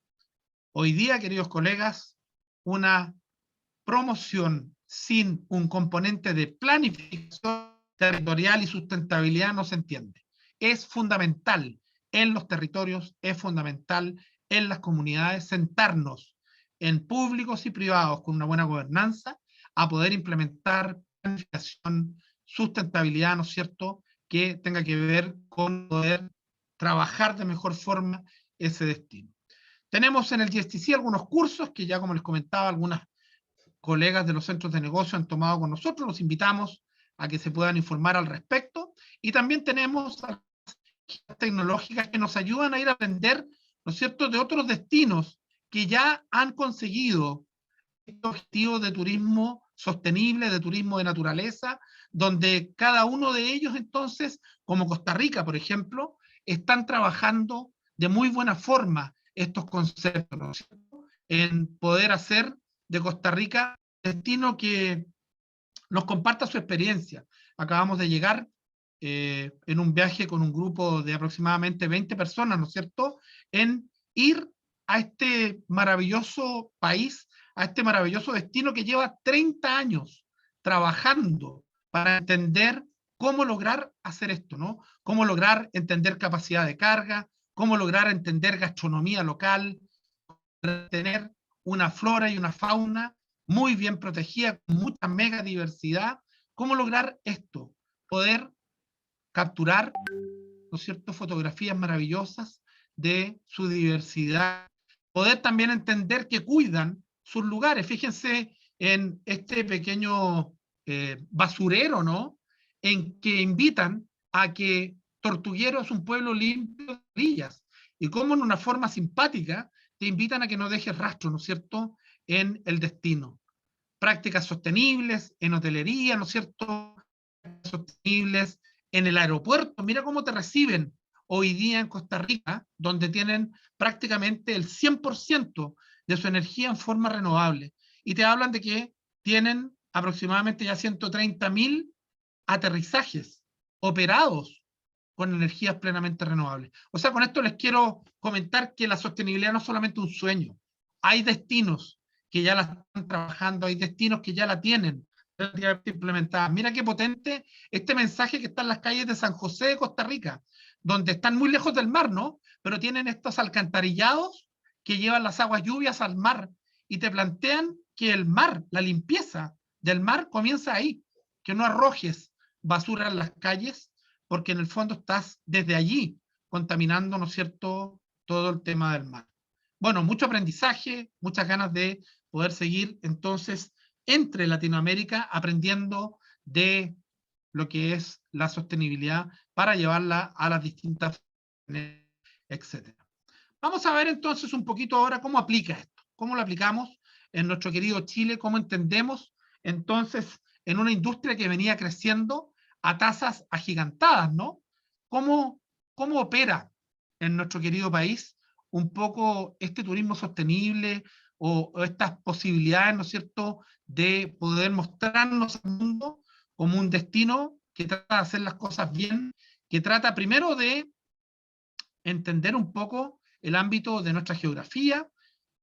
Hoy día, queridos colegas, una promoción sin un componente de planificación territorial y sustentabilidad no se entiende. Es fundamental en los territorios, es fundamental en las comunidades sentarnos en públicos y privados con una buena gobernanza a poder implementar planificación, sustentabilidad, ¿no es cierto?, que tenga que ver con poder trabajar de mejor forma ese destino. Tenemos en el GSTC algunos cursos que ya, como les comentaba, algunas colegas de los centros de negocio han tomado con nosotros, los invitamos a que se puedan informar al respecto, y también tenemos tecnológicas que nos ayudan a ir a aprender, ¿no es cierto?, de otros destinos que ya han conseguido objetivos de turismo sostenible, de turismo de naturaleza, donde cada uno de ellos entonces, como Costa Rica, por ejemplo, están trabajando de muy buena forma estos conceptos, ¿no es cierto?, en poder hacer de Costa Rica un destino que nos comparta su experiencia. Acabamos de llegar en un viaje con un grupo de aproximadamente 20 personas, ¿no es cierto?, en ir a este maravilloso país, a este maravilloso destino que lleva 30 años trabajando para entender cómo lograr hacer esto, ¿no? Cómo lograr entender capacidad de carga, cómo lograr entender gastronomía local, tener una flora y una fauna muy bien protegida, con mucha mega diversidad. ¿Cómo lograr esto? Poder capturar, ¿no es cierto?, fotografías maravillosas de su diversidad. Poder también entender que cuidan sus lugares. Fíjense en este pequeño basurero, ¿no?, en que invitan a que Tortuguero es un pueblo limpio de orillas, y cómo en una forma simpática te invitan a que no dejes rastro, ¿no es cierto?, en el destino. Prácticas sostenibles en hotelería, ¿no es cierto?, sostenibles en el aeropuerto. Mira cómo te reciben hoy día en Costa Rica, donde tienen prácticamente el 100% de su energía en forma renovable. Y te hablan de que tienen aproximadamente ya 130.000 aterrizajes operados con energías plenamente renovables. O sea, con esto les quiero comentar que la sostenibilidad no es solamente un sueño. Hay destinos que ya la están trabajando, hay destinos que ya la tienen implementada. Mira qué potente este mensaje que está en las calles de San José de Costa Rica, donde están muy lejos del mar, ¿no?, pero tienen estos alcantarillados que llevan las aguas lluvias al mar, y te plantean que el mar, la limpieza del mar comienza ahí, que no arrojes basura en las calles, porque en el fondo estás desde allí contaminando, ¿no es cierto?, todo el tema del mar. Bueno, mucho aprendizaje, muchas ganas de poder seguir entonces entre Latinoamérica aprendiendo de lo que es la sostenibilidad para llevarla a las distintas, etcétera. Vamos a ver entonces un poquito ahora cómo aplica esto, cómo lo aplicamos en nuestro querido Chile, cómo entendemos entonces en una industria que venía creciendo a tasas agigantadas, ¿no? ¿Cómo opera en nuestro querido país un poco este turismo sostenible o estas posibilidades, ¿no es cierto?, de poder mostrarnos al mundo como un destino que trata de hacer las cosas bien, que trata primero de entender un poco el ámbito de nuestra geografía,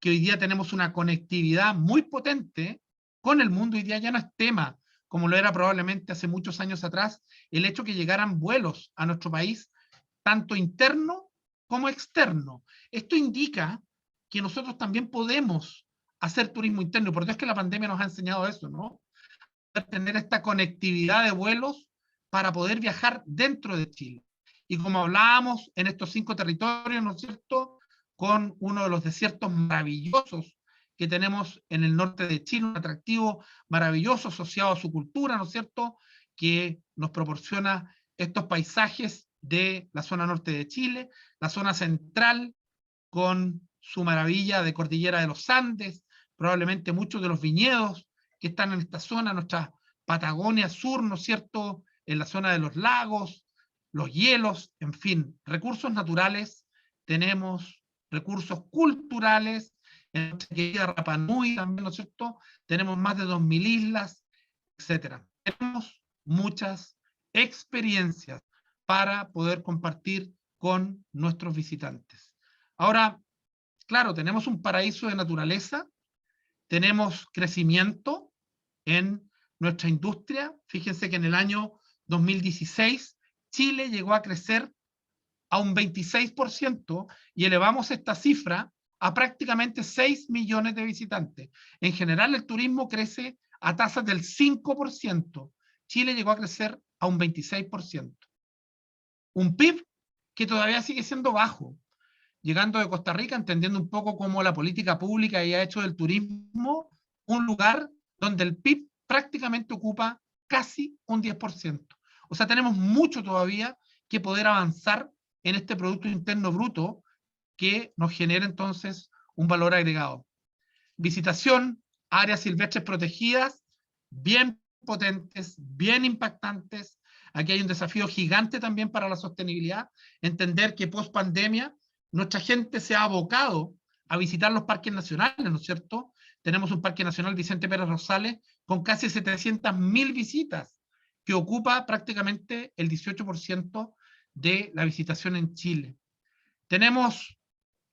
que hoy día tenemos una conectividad muy potente con el mundo. Hoy día ya no es tema, como lo era probablemente hace muchos años atrás, el hecho que llegaran vuelos a nuestro país, tanto interno como externo. Esto indica que nosotros también podemos hacer turismo interno. Por Dios que la pandemia nos ha enseñado eso, ¿no? Tener esta conectividad de vuelos para poder viajar dentro de Chile. Y como hablábamos en estos 5 territorios, ¿no es cierto?, con uno de los desiertos maravillosos que tenemos en el norte de Chile, un atractivo maravilloso asociado a su cultura, ¿no es cierto?, que nos proporciona estos paisajes de la zona norte de Chile, la zona central con su maravilla de cordillera de los Andes, probablemente muchos de los viñedos que están en esta zona, nuestra Patagonia Sur, ¿no es cierto?, en la zona de los lagos, los hielos, en fin, recursos naturales tenemos recursos culturales, en nuestra querida Rapa Nui también, ¿no es cierto? Tenemos más de 2000 islas, etc. Tenemos muchas experiencias para poder compartir con nuestros visitantes. Ahora, claro, tenemos un paraíso de naturaleza, tenemos crecimiento en nuestra industria. Fíjense que en el año 2016 Chile llegó a crecer a un 26% y elevamos esta cifra a prácticamente 6 millones de visitantes. En general el turismo crece a tasas del 5%. Chile llegó a crecer a un 26%. Un PIB que todavía sigue siendo bajo. Llegando de Costa Rica, entendiendo un poco cómo la política pública ha hecho del turismo un lugar donde el PIB prácticamente ocupa casi un 10%. O sea, tenemos mucho todavía que poder avanzar en este Producto Interno Bruto que nos genera entonces un valor agregado. Visitación, áreas silvestres protegidas, bien potentes, bien impactantes. Aquí hay un desafío gigante también para la sostenibilidad, entender que post pandemia nuestra gente se ha abocado a visitar los parques nacionales, ¿no es cierto? Tenemos un Parque Nacional Vicente Pérez Rosales con casi 700.000 visitas, que ocupa prácticamente el 18% de la visitación en Chile. Tenemos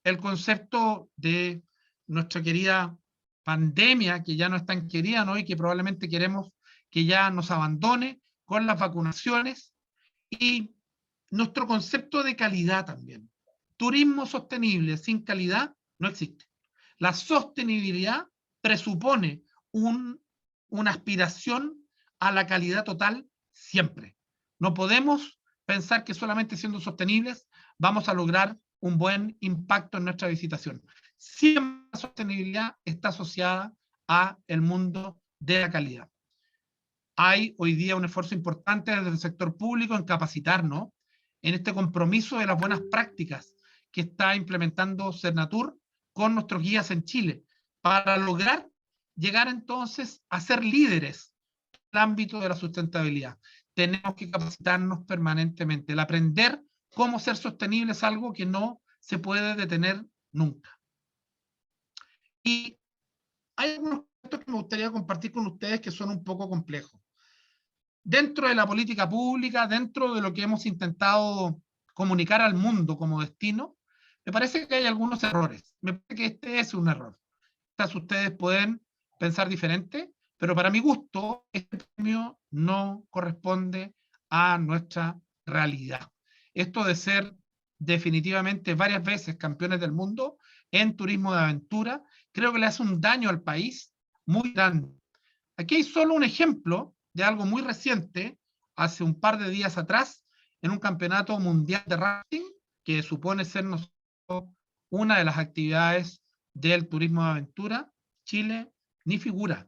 el concepto de nuestra querida pandemia, que ya no es tan querida, ¿no? Y que probablemente queremos que ya nos abandone con las vacunaciones, y nuestro concepto de calidad también. Turismo sostenible sin calidad no existe. La sostenibilidad presupone una aspiración a la calidad total siempre. No podemos pensar que solamente siendo sostenibles vamos a lograr un buen impacto en nuestra visitación. Siempre la sostenibilidad está asociada a el mundo de la calidad. Hay hoy día un esfuerzo importante desde el sector público en capacitarnos en este compromiso de las buenas prácticas que está implementando Cernatur con nuestros guías en Chile, para lograr llegar entonces a ser líderes en el ámbito de la sustentabilidad. Tenemos que capacitarnos permanentemente. El aprender cómo ser sostenible es algo que no se puede detener nunca. Y hay algunos aspectos que me gustaría compartir con ustedes que son un poco complejos. Dentro de la política pública, dentro de lo que hemos intentado comunicar al mundo como destino, me parece que hay algunos errores. Me parece que este es un error. Quizás ustedes pueden pensar diferente, pero para mi gusto, este premio no corresponde a nuestra realidad. Esto de ser definitivamente varias veces campeones del mundo en turismo de aventura, creo que le hace un daño al país muy grande. Aquí hay solo un ejemplo de algo muy reciente, hace un par de días atrás, en un campeonato mundial de rafting, que supone ser una de las actividades del turismo de aventura. Chile ni figura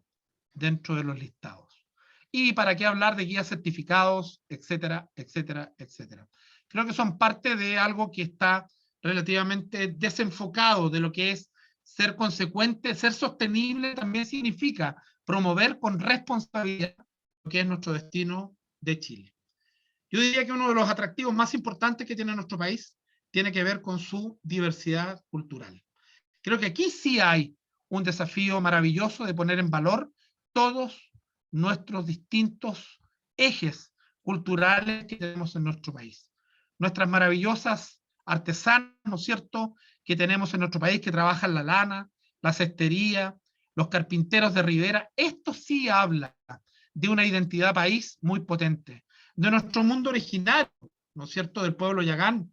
dentro de los listados. Y para qué hablar de guías certificados, etcétera, etcétera, etcétera. Creo que son parte de algo que está relativamente desenfocado de lo que es ser consecuente. Ser sostenible también significa promover con responsabilidad lo que es nuestro destino de Chile. Yo diría que uno de los atractivos más importantes que tiene nuestro país tiene que ver con su diversidad cultural. Creo que aquí sí hay un desafío maravilloso de poner en valor todos nuestros distintos ejes culturales que tenemos en nuestro país. Nuestras maravillosas artesanas, ¿no es cierto?, que tenemos en nuestro país, que trabajan la lana, la cestería, los carpinteros de Rivera. Esto sí habla de una identidad país muy potente, de nuestro mundo originario, ¿no es cierto?, del pueblo yagán.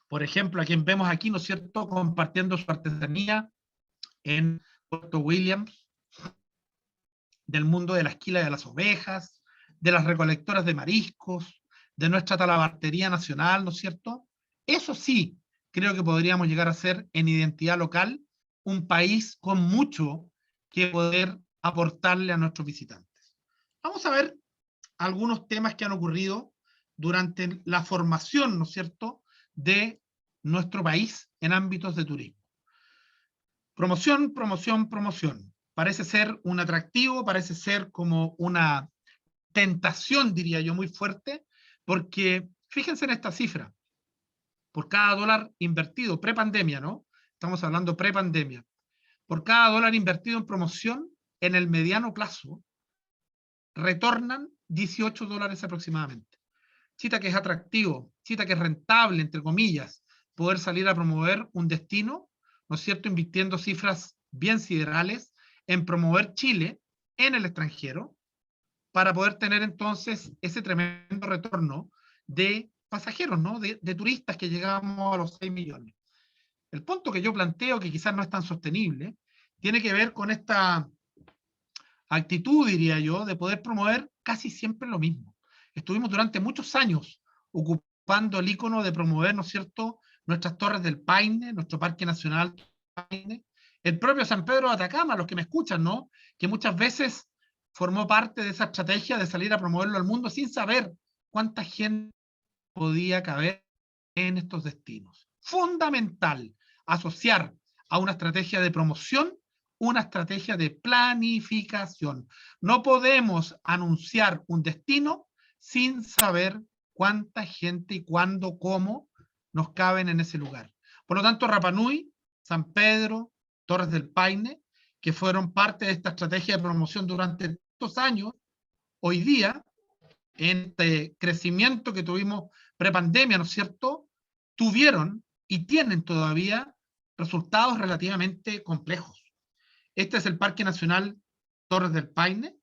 Por ejemplo, a quien vemos aquí, ¿no es cierto?, compartiendo su artesanía en Puerto Williams, del mundo de la esquila de las ovejas, de las recolectoras de mariscos, de nuestra talabartería nacional, ¿no es cierto? Eso sí, creo que podríamos llegar a ser en identidad local un país con mucho que poder aportarle a nuestros visitantes. Vamos a ver algunos temas que han ocurrido durante la formación, ¿no es cierto?, de nuestro país en ámbitos de turismo. Promoción, promoción, promoción. Parece ser un atractivo, parece ser como una tentación, diría yo, muy fuerte, porque fíjense en esta cifra. por cada dólar invertido, prepandemia, ¿no? Estamos hablando prepandemia. Por cada dólar invertido en promoción, en el mediano plazo, retornan $18 aproximadamente. Cita que es atractivo, cita que es rentable, entre comillas, poder salir a promover un destino, ¿no es cierto?, invirtiendo cifras bien siderales en promover Chile en el extranjero, para poder tener entonces ese tremendo retorno de pasajeros, ¿no?, de turistas que llegamos a los 6 millones. El punto que yo planteo, que quizás no es tan sostenible, tiene que ver con esta actitud, diría yo, de poder promover casi siempre lo mismo. Estuvimos durante muchos años ocupando el icono de promover, ¿no es cierto?, nuestras Torres del Paine, nuestro Parque Nacional Paine, el propio San Pedro de Atacama, los que me escuchan, ¿no?, que muchas veces formó parte de esa estrategia de salir a promoverlo al mundo sin saber cuánta gente podía caber en estos destinos. Fundamental asociar a una estrategia de promoción una estrategia de planificación. No podemos anunciar un destino sin saber cuánta gente y cuándo, cómo nos caben en ese lugar. Por lo tanto, Rapa Nui, San Pedro, Torres del Paine, que fueron parte de esta estrategia de promoción durante estos años, hoy día, en este crecimiento que tuvimos prepandemia, ¿no es cierto?, tuvieron y tienen todavía resultados relativamente complejos. Este es el Parque Nacional Torres del Paine,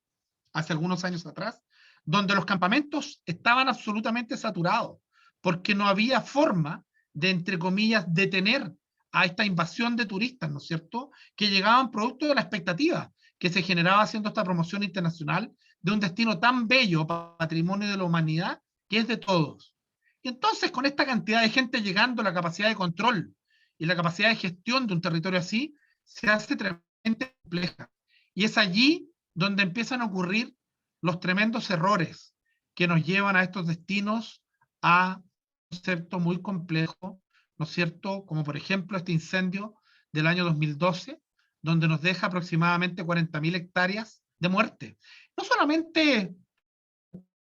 hace algunos años atrás, donde los campamentos estaban absolutamente saturados, porque no había forma de, entre comillas, detener a esta invasión de turistas, ¿no es cierto?, que llegaban producto de la expectativa que se generaba haciendo esta promoción internacional de un destino tan bello, patrimonio de la humanidad, que es de todos. Y entonces, con esta cantidad de gente llegando, la capacidad de control y la capacidad de gestión de un territorio así, se hace tremendamente compleja. Y es allí donde empiezan a ocurrir los tremendos errores que nos llevan a estos destinos a un concepto muy complejo, ¿no es cierto?, como por ejemplo este incendio del año 2012, donde nos deja aproximadamente 40.000 hectáreas de muerte. No solamente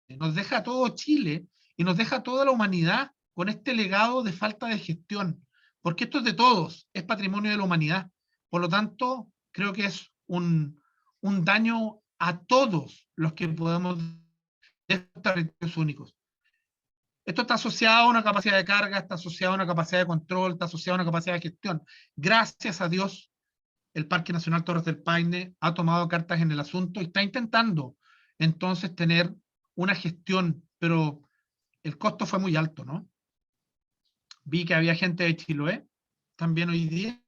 nos deja a todo Chile y nos deja a toda la humanidad con este legado de falta de gestión, porque esto es de todos, es patrimonio de la humanidad. Por lo tanto, creo que es un daño a todos los que podemos de estos territorios únicos. Esto está asociado a una capacidad de carga, está asociado a una capacidad de control, está asociado a una capacidad de gestión. Gracias a Dios, el Parque Nacional Torres del Paine ha tomado cartas en el asunto y está intentando entonces tener una gestión, pero el costo fue muy alto, ¿no? Vi que había gente de Chiloé también hoy día,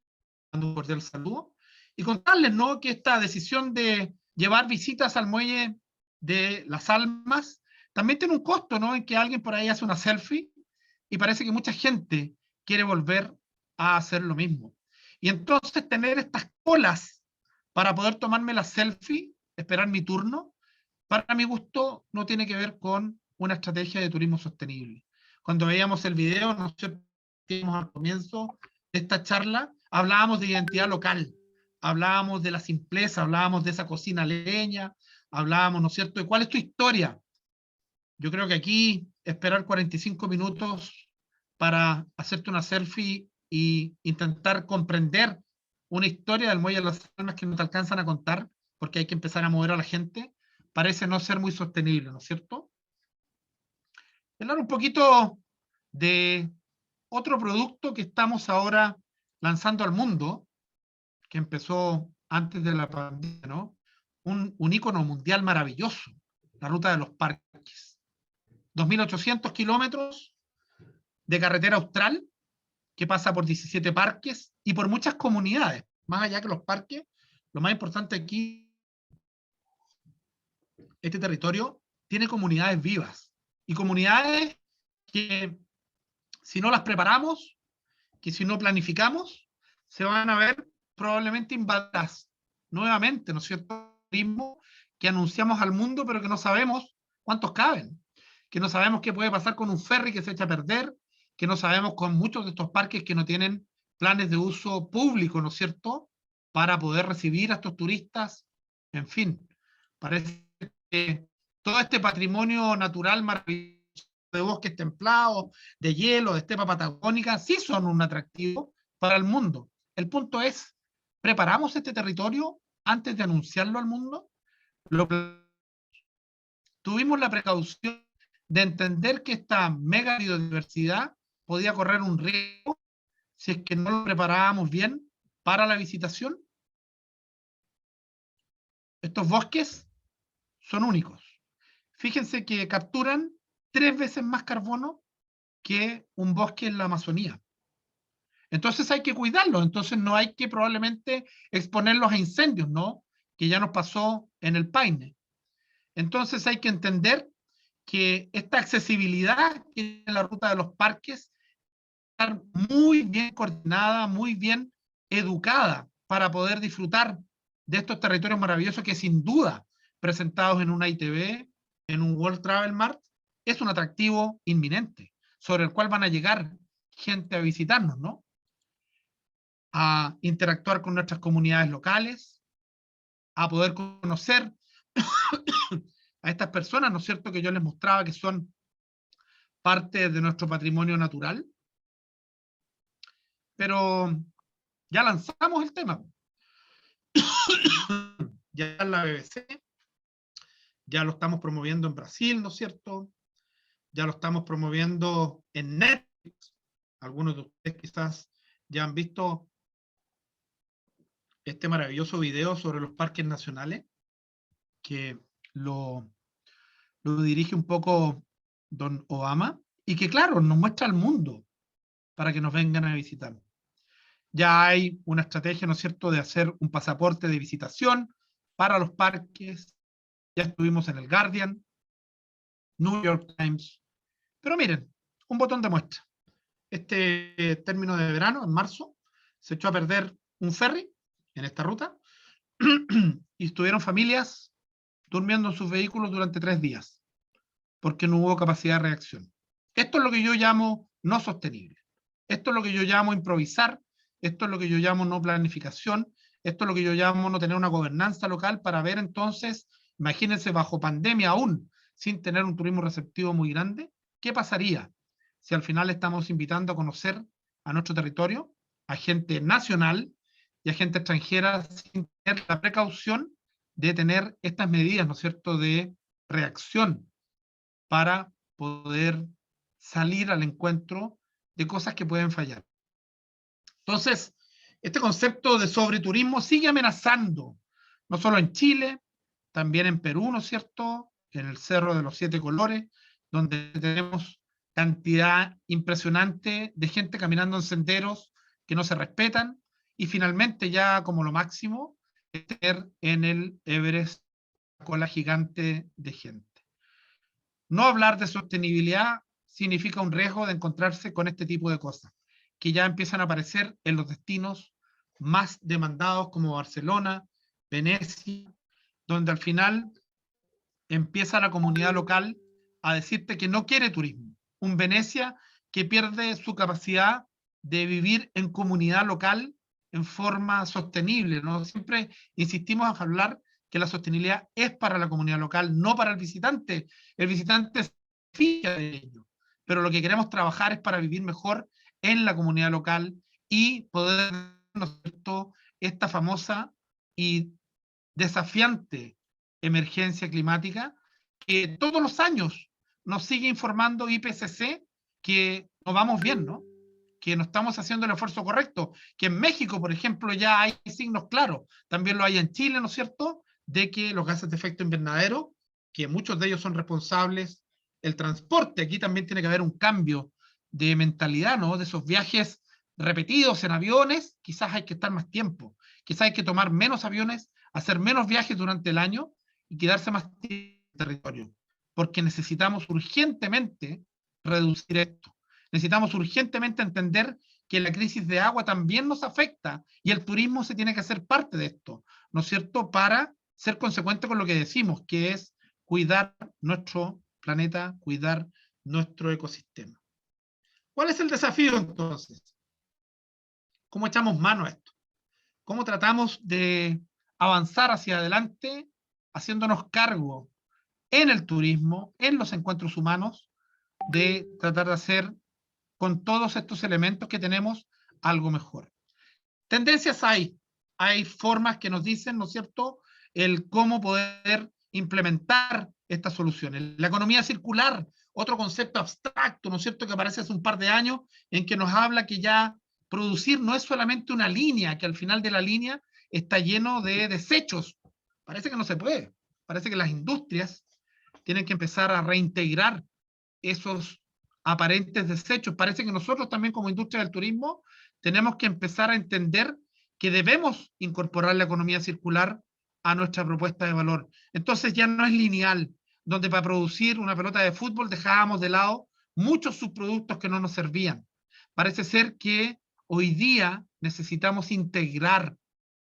dando un cordial saludo, y contarles, ¿no?, que esta decisión de llevar visitas al muelle de Las Almas también tiene un costo, ¿no?, en que alguien por ahí hace una selfie y parece que mucha gente quiere volver a hacer lo mismo. Y entonces tener estas colas para poder tomarme la selfie, esperar mi turno, para mi gusto no tiene que ver con una estrategia de turismo sostenible. Cuando veíamos el video, no sé, al comienzo de esta charla, hablábamos de identidad local, hablábamos de la simpleza, hablábamos de esa cocina leña, hablábamos, ¿no es cierto?, de cuál es tu historia. Yo creo que aquí esperar 45 minutos para hacerte una selfie y intentar comprender una historia del Muelle de las Almas que no te alcanzan a contar, porque hay que empezar a mover a la gente, parece no ser muy sostenible, ¿no es cierto? Hablar un poquito de otro producto que estamos ahora lanzando al mundo, que empezó antes de la pandemia, ¿no? Un ícono mundial maravilloso, la Ruta de los Parques. 2.800 kilómetros de carretera austral que pasa por 17 parques y por muchas comunidades. Más allá que los parques, lo más importante aquí, este territorio tiene comunidades vivas y comunidades que si no las preparamos, que si no planificamos, se van a ver probablemente invadidas nuevamente, ¿no es cierto? Que anunciamos al mundo, pero que no sabemos cuántos caben, que no sabemos qué puede pasar con un ferry que se echa a perder, que no sabemos con muchos de estos parques que no tienen planes de uso público, ¿no es cierto?, para poder recibir a estos turistas. En fin, parece que todo este patrimonio natural maravilloso de bosques templados, de hielo, de estepa patagónica, sí son un atractivo para el mundo. El punto es, ¿preparamos este territorio antes de anunciarlo al mundo? Tuvimos la precaución de entender que esta mega biodiversidad podía correr un riesgo si es que no lo preparábamos bien para la visitación. Estos bosques son únicos. Fíjense que capturan 3 veces más carbono que un bosque en la Amazonía. Entonces hay que cuidarlos, entonces no hay que probablemente exponerlos a incendios, ¿no? Que ya nos pasó en el Paine. Entonces hay que entender que esta accesibilidad que tiene la ruta de los parques está muy bien coordinada, muy bien educada para poder disfrutar de estos territorios maravillosos que sin duda, presentados en una ITV, en un World Travel Mart, es un atractivo inminente, sobre el cual van a llegar gente a visitarnos, ¿no? A interactuar con nuestras comunidades locales, a poder conocer a estas personas, ¿no es cierto?, que yo les mostraba que son parte de nuestro patrimonio natural. Pero ya lanzamos el tema. Ya en la BBC, ya lo estamos promoviendo en Brasil, ¿no es cierto? Ya lo estamos promoviendo en Netflix. Algunos de ustedes quizás ya han visto este maravilloso video sobre los parques nacionales, que lo dirige un poco don Obama, y que claro, nos muestra al mundo para que nos vengan a visitar. Ya hay una estrategia, ¿no es cierto?, de hacer un pasaporte de visitación para los parques. Ya estuvimos en el Guardian, New York Times. Pero miren, un botón de muestra. Este término de verano, en marzo, se echó a perder un ferry en esta ruta y estuvieron familias durmiendo en sus vehículos durante 3 días porque no hubo capacidad de reacción. Esto es lo que yo llamo no sostenible. Esto es lo que yo llamo improvisar. Esto es lo que yo llamo no planificación. Esto es lo que yo llamo no tener una gobernanza local para ver entonces, imagínense bajo pandemia aún, sin tener un turismo receptivo muy grande, ¿qué pasaría si al final estamos invitando a conocer a nuestro territorio, a gente nacional y a gente extranjera sin tener la precaución de tener estas medidas, ¿no es cierto?, de reacción para poder salir al encuentro de cosas que pueden fallar. Entonces, este concepto de sobreturismo sigue amenazando, no solo en Chile, también en Perú, ¿no es cierto?, en el Cerro de los 7 Colores, donde tenemos cantidad impresionante de gente caminando en senderos que no se respetan, y finalmente ya como lo máximo, estar en el Everest, la cola gigante de gente. No hablar de sostenibilidad significa un riesgo de encontrarse con este tipo de cosas, que ya empiezan a aparecer en los destinos más demandados como Barcelona, Venecia, donde al final empieza la comunidad local a decirte que no quiere turismo. Un Venecia que pierde su capacidad de vivir en comunidad local en forma sostenible, ¿no? Siempre insistimos en hablar que la sostenibilidad es para la comunidad local, no para el visitante. El visitante se fija de ello, pero lo que queremos trabajar es para vivir mejor en la comunidad local y poder, ¿no es cierto?, esta famosa y desafiante emergencia climática que todos los años nos sigue informando IPCC que nos vamos bien, ¿no?, que no estamos haciendo el esfuerzo correcto, que en México, por ejemplo, ya hay signos claros, también lo hay en Chile, ¿no es cierto?, de que los gases de efecto invernadero, que muchos de ellos son responsables, el transporte, aquí también tiene que haber un cambio de mentalidad, ¿no?, de esos viajes repetidos en aviones, quizás hay que estar más tiempo, quizás hay que tomar menos aviones, hacer menos viajes durante el año y quedarse más tiempo en el territorio, porque necesitamos urgentemente reducir esto. Necesitamos urgentemente entender que la crisis de agua también nos afecta y el turismo se tiene que hacer parte de esto, ¿no es cierto?, para ser consecuente con lo que decimos, que es cuidar nuestro planeta, cuidar nuestro ecosistema. ¿Cuál es el desafío entonces? ¿Cómo echamos mano a esto? ¿Cómo tratamos de avanzar hacia adelante haciéndonos cargo en el turismo, en los encuentros humanos, de tratar de hacer con todos estos elementos que tenemos algo mejor. Tendencias hay formas que nos dicen, ¿no es cierto?, el cómo poder implementar estas soluciones. La economía circular, otro concepto abstracto, ¿no es cierto?, que aparece hace un par de años, en que nos habla que ya producir no es solamente una línea, que al final de la línea está lleno de desechos. Parece que no se puede. Parece que las industrias tienen que empezar a reintegrar esos aparentes desechos. Parece que nosotros también como industria del turismo tenemos que empezar a entender que debemos incorporar la economía circular a nuestra propuesta de valor. Entonces ya no es lineal, donde para producir una pelota de fútbol dejábamos de lado muchos subproductos que no nos servían. Parece ser que hoy día necesitamos integrar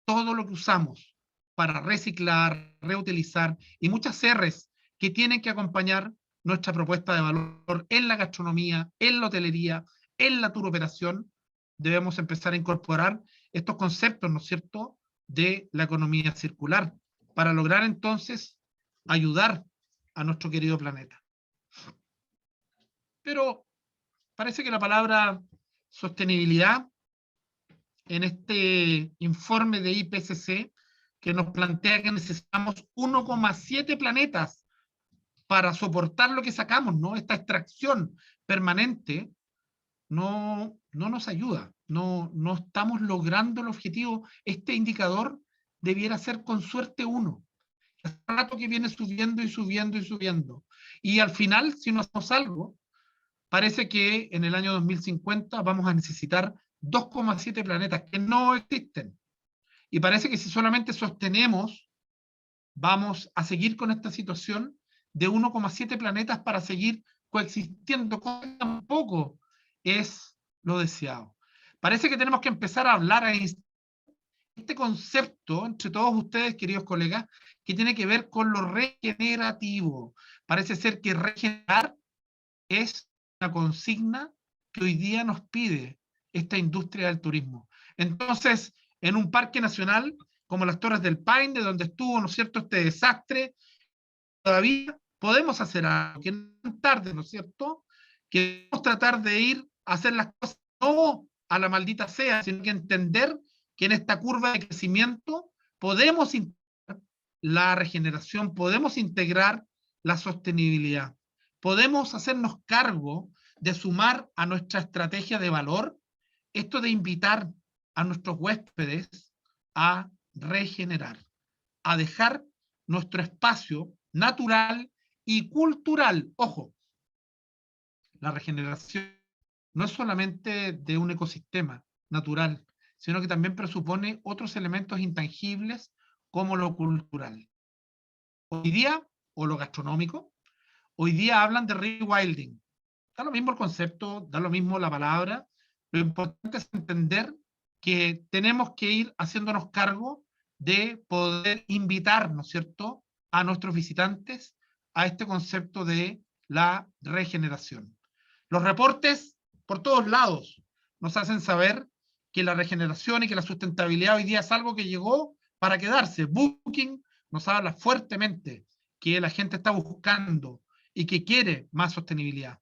todo lo que usamos para reciclar, reutilizar y muchas R's que tienen que acompañar nuestra propuesta de valor en la gastronomía, en la hotelería, en la turoperación. Debemos empezar a incorporar estos conceptos, ¿no es cierto?, de la economía circular, para lograr entonces ayudar a nuestro querido planeta. Pero parece que la palabra sostenibilidad en este informe de IPCC, que nos plantea que necesitamos 1,7 planetas para soportar lo que sacamos, ¿no? Esta extracción permanente no nos ayuda, no estamos logrando el objetivo. Este indicador debiera ser con suerte 1. Hace rato que viene subiendo y subiendo y subiendo. Y al final, si no hacemos algo, parece que en el año 2050 vamos a necesitar 2,7 planetas que no existen. Y parece que si solamente sostenemos, vamos a seguir con esta situación de 1,7 planetas para seguir coexistiendo, con tampoco es lo deseado. Parece que tenemos que empezar a hablar a este concepto entre todos ustedes, queridos colegas, que tiene que ver con lo regenerativo. Parece ser que regenerar es una consigna que hoy día nos pide esta industria del turismo. Entonces, en un parque nacional como las Torres del Paine, de donde estuvo, ¿no es cierto?, este desastre, todavía podemos hacer algo, que no es tarde, ¿no es cierto?, que debemos tratar de ir a hacer las cosas no a la maldita sea, sino que entender que en esta curva de crecimiento podemos integrar la regeneración, podemos integrar la sostenibilidad, podemos hacernos cargo de sumar a nuestra estrategia de valor esto de invitar a nuestros huéspedes a regenerar, a dejar nuestro espacio natural y cultural. Ojo, la regeneración no es solamente de un ecosistema natural, sino que también presupone otros elementos intangibles como lo cultural. Hoy día, o lo gastronómico, hoy día hablan de rewilding. Da lo mismo el concepto, da lo mismo la palabra. Lo importante es entender que tenemos que ir haciéndonos cargo de poder invitar, ¿no es cierto?, a nuestros visitantes a este concepto de la regeneración. Los reportes por todos lados nos hacen saber que la regeneración y que la sustentabilidad hoy día es algo que llegó para quedarse. Booking nos habla fuertemente que la gente está buscando y que quiere más sostenibilidad.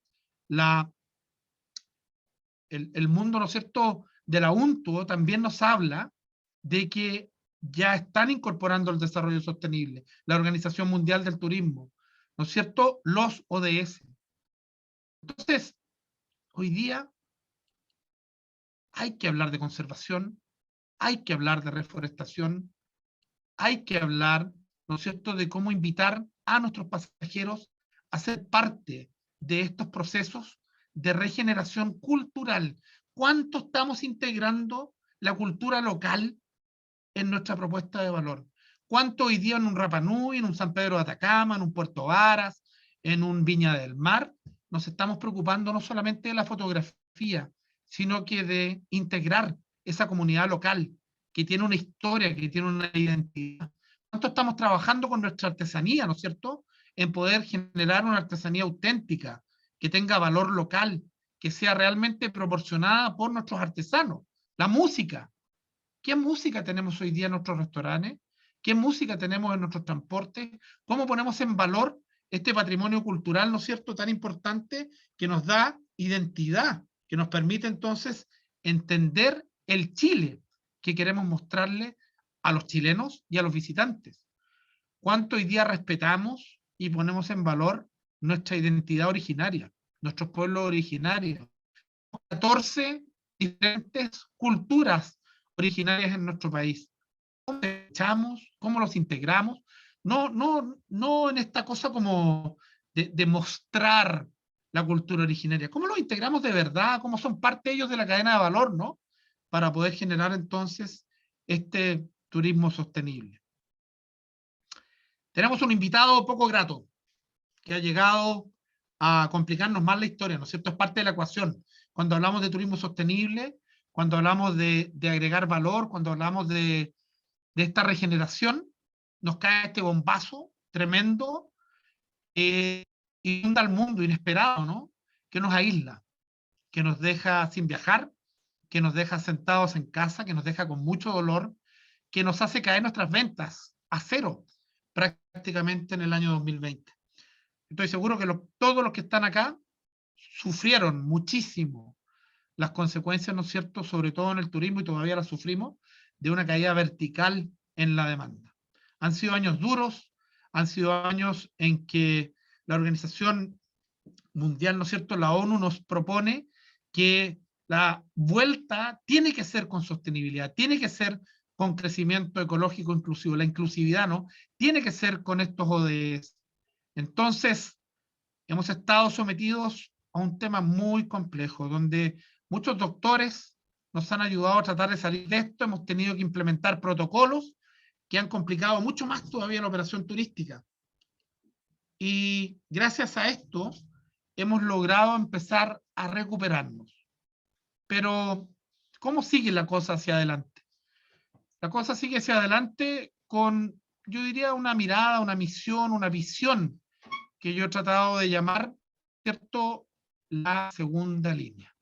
El mundo, ¿no es cierto?, de la UNTUO también nos habla de que ya están incorporando el desarrollo sostenible, la Organización Mundial del Turismo, ¿no es cierto?, los ODS. Entonces, hoy día hay que hablar de conservación, hay que hablar de reforestación, hay que hablar, ¿no es cierto?, de cómo invitar a nuestros pasajeros a ser parte de estos procesos de regeneración cultural. ¿Cuánto estamos integrando la cultura local en nuestra propuesta de valor? ¿Cuánto hoy día en un Rapa Nui, en un San Pedro de Atacama, en un Puerto Varas, en un Viña del Mar, nos estamos preocupando no solamente de la fotografía, sino que de integrar esa comunidad local que tiene una historia, que tiene una identidad? ¿Cuánto estamos trabajando con nuestra artesanía, ¿no es cierto?, en poder generar una artesanía auténtica, que tenga valor local, que sea realmente proporcionada por nuestros artesanos? La música. ¿Qué música tenemos hoy día en nuestros restaurantes? ¿Qué música tenemos en nuestros transportes? ¿Cómo ponemos en valor este patrimonio cultural, ¿no es cierto?, tan importante, que nos da identidad, que nos permite entonces entender el Chile que queremos mostrarle a los chilenos y a los visitantes. ¿Cuánto hoy día respetamos y ponemos en valor nuestra identidad originaria, nuestros pueblos originarios? 14 diferentes culturas originarias en nuestro país. ¿Cómo los echamos? ¿Cómo los integramos? No en esta cosa como de mostrar la cultura originaria. ¿Cómo los integramos de verdad? ¿Cómo son parte ellos de la cadena de valor, ¿no? Para poder generar entonces este turismo sostenible. Tenemos un invitado poco grato que ha llegado a complicarnos más la historia, ¿no es cierto? Es parte de la ecuación. Cuando hablamos de turismo sostenible, cuando hablamos de agregar valor, cuando hablamos de esta regeneración, nos cae este bombazo tremendo, inunda al mundo inesperado, ¿no? Que nos aísla, que nos deja sin viajar, que nos deja sentados en casa, que nos deja con mucho dolor, que nos hace caer nuestras ventas a cero prácticamente en el año 2020. Estoy seguro que todos los que están acá sufrieron muchísimo las consecuencias, ¿no es cierto?, sobre todo en el turismo, y todavía las sufrimos, de una caída vertical en la demanda. Han sido años duros, han sido años en que la Organización Mundial, ¿no es cierto?, la ONU nos propone que la vuelta tiene que ser con sostenibilidad, tiene que ser con crecimiento ecológico inclusivo, la inclusividad, ¿no?, tiene que ser con estos ODS. Entonces, hemos estado sometidos a un tema muy complejo, donde muchos doctores nos han ayudado a tratar de salir de esto. Hemos tenido que implementar protocolos que han complicado mucho más todavía la operación turística. Y gracias a esto hemos logrado empezar a recuperarnos. Pero, ¿cómo sigue la cosa hacia adelante? La cosa sigue hacia adelante con, yo diría, una mirada, una misión, una visión que yo he tratado de llamar, ¿cierto?, la segunda línea.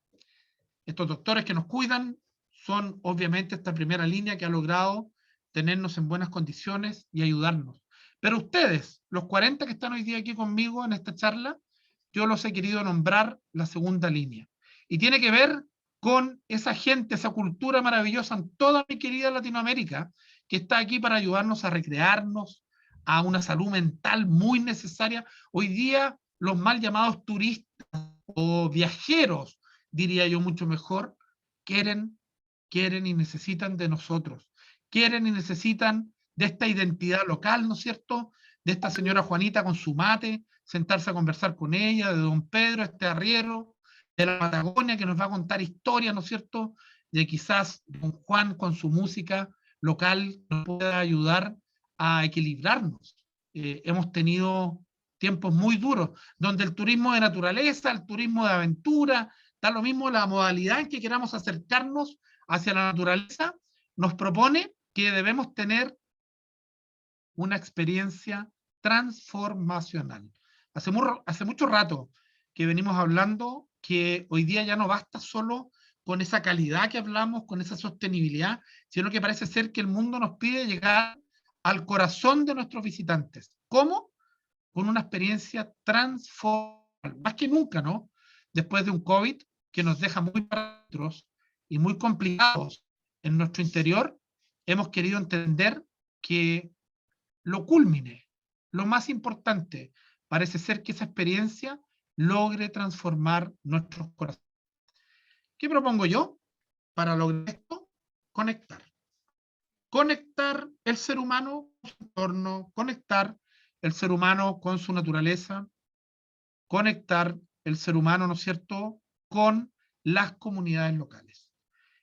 Estos doctores que nos cuidan son obviamente esta primera línea que ha logrado tenernos en buenas condiciones y ayudarnos. Pero ustedes, los 40 que están hoy día aquí conmigo en esta charla, yo los he querido nombrar la segunda línea. Y tiene que ver con esa gente, esa cultura maravillosa en toda mi querida Latinoamérica, que está aquí para ayudarnos a recrearnos, a una salud mental muy necesaria. Hoy día los mal llamados turistas o viajeros, diría yo mucho mejor, quieren y necesitan de nosotros. Quieren y necesitan de esta identidad local, ¿no es cierto? De esta señora Juanita con su mate, sentarse a conversar con ella, de don Pedro, este arriero, de la Patagonia, que nos va a contar historias, ¿no es cierto? De quizás don Juan con su música local nos pueda ayudar a equilibrarnos. Hemos tenido tiempos muy duros, donde el turismo de naturaleza, el turismo de aventura, da lo mismo la modalidad en que queramos acercarnos hacia la naturaleza, nos propone que debemos tener una experiencia transformacional. Hace mucho rato que venimos hablando que hoy día ya no basta solo con esa calidad que hablamos, con esa sostenibilidad, sino que parece ser que el mundo nos pide llegar al corazón de nuestros visitantes. ¿Cómo? Con una experiencia transformadora, más que nunca, ¿no? Después de un COVID que nos deja muy parados y muy complicados en nuestro interior, hemos querido entender que lo culmine, lo más importante, parece ser que esa experiencia logre transformar nuestros corazones. ¿Qué propongo yo para lograr esto? Conectar. Conectar el ser humano con su entorno, conectar el ser humano con su naturaleza, conectar el ser humano, ¿no es cierto?, con las comunidades locales.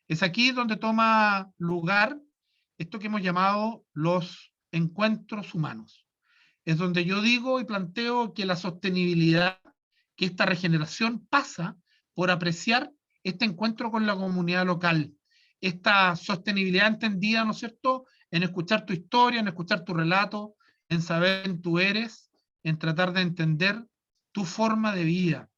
Es aquí donde toma lugar esto que hemos llamado los encuentros humanos. Es donde yo digo y planteo que la sostenibilidad, que esta regeneración pasa por apreciar este encuentro con la comunidad local, esta sostenibilidad entendida, ¿no es cierto?, en escuchar tu historia, en escuchar tu relato, en saber quién tú eres, en tratar de entender tu forma de vida.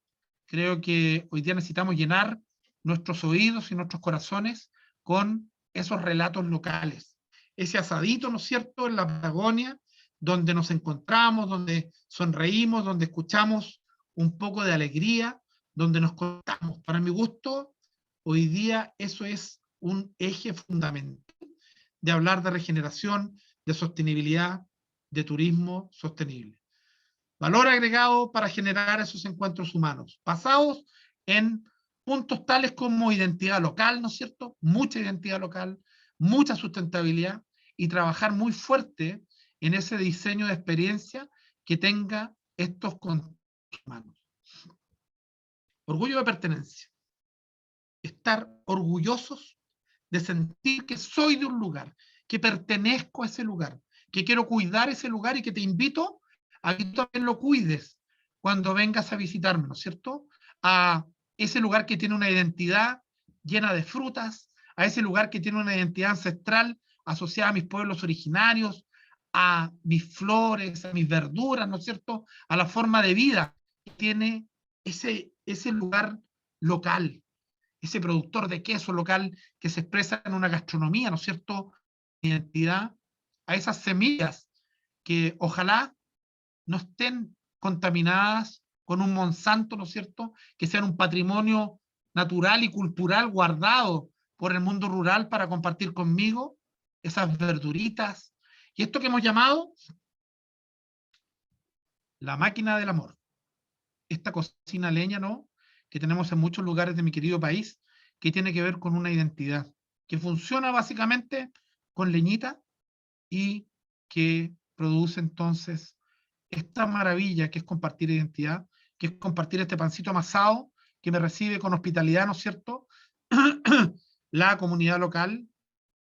Creo que hoy día necesitamos llenar nuestros oídos y nuestros corazones con esos relatos locales. Ese asadito, ¿no es cierto?, en la Patagonia, donde nos encontramos, donde sonreímos, donde escuchamos un poco de alegría, donde nos contamos. Para mi gusto, hoy día eso es un eje fundamental de hablar de regeneración, de sostenibilidad, de turismo sostenible. Valor agregado para generar esos encuentros humanos, basados en puntos tales como identidad local, ¿no es cierto? Mucha identidad local, mucha sustentabilidad, y trabajar muy fuerte en ese diseño de experiencia que tenga estos contactos humanos. Orgullo de pertenencia. Estar orgullosos de sentir que soy de un lugar, que pertenezco a ese lugar, que quiero cuidar ese lugar y que te invito a que tú también lo cuides cuando vengas a visitarme, ¿no es cierto? A ese lugar que tiene una identidad llena de frutas, a ese lugar que tiene una identidad ancestral asociada a mis pueblos originarios, a mis flores, a mis verduras, ¿no es cierto? A la forma de vida que tiene ese lugar local, ese productor de queso local que se expresa en una gastronomía, ¿no es cierto? Identidad, a esas semillas que ojalá no estén contaminadas con un Monsanto, ¿no es cierto? Que sean un patrimonio natural y cultural guardado por el mundo rural para compartir conmigo, esas verduritas, y esto que hemos llamado la máquina del amor. Esta cocina a leña, ¿no?, que tenemos en muchos lugares de mi querido país, que tiene que ver con una identidad, que funciona básicamente con leñita y que produce entonces esta maravilla que es compartir identidad, que es compartir este pancito amasado que me recibe con hospitalidad, ¿no es cierto?, la comunidad local,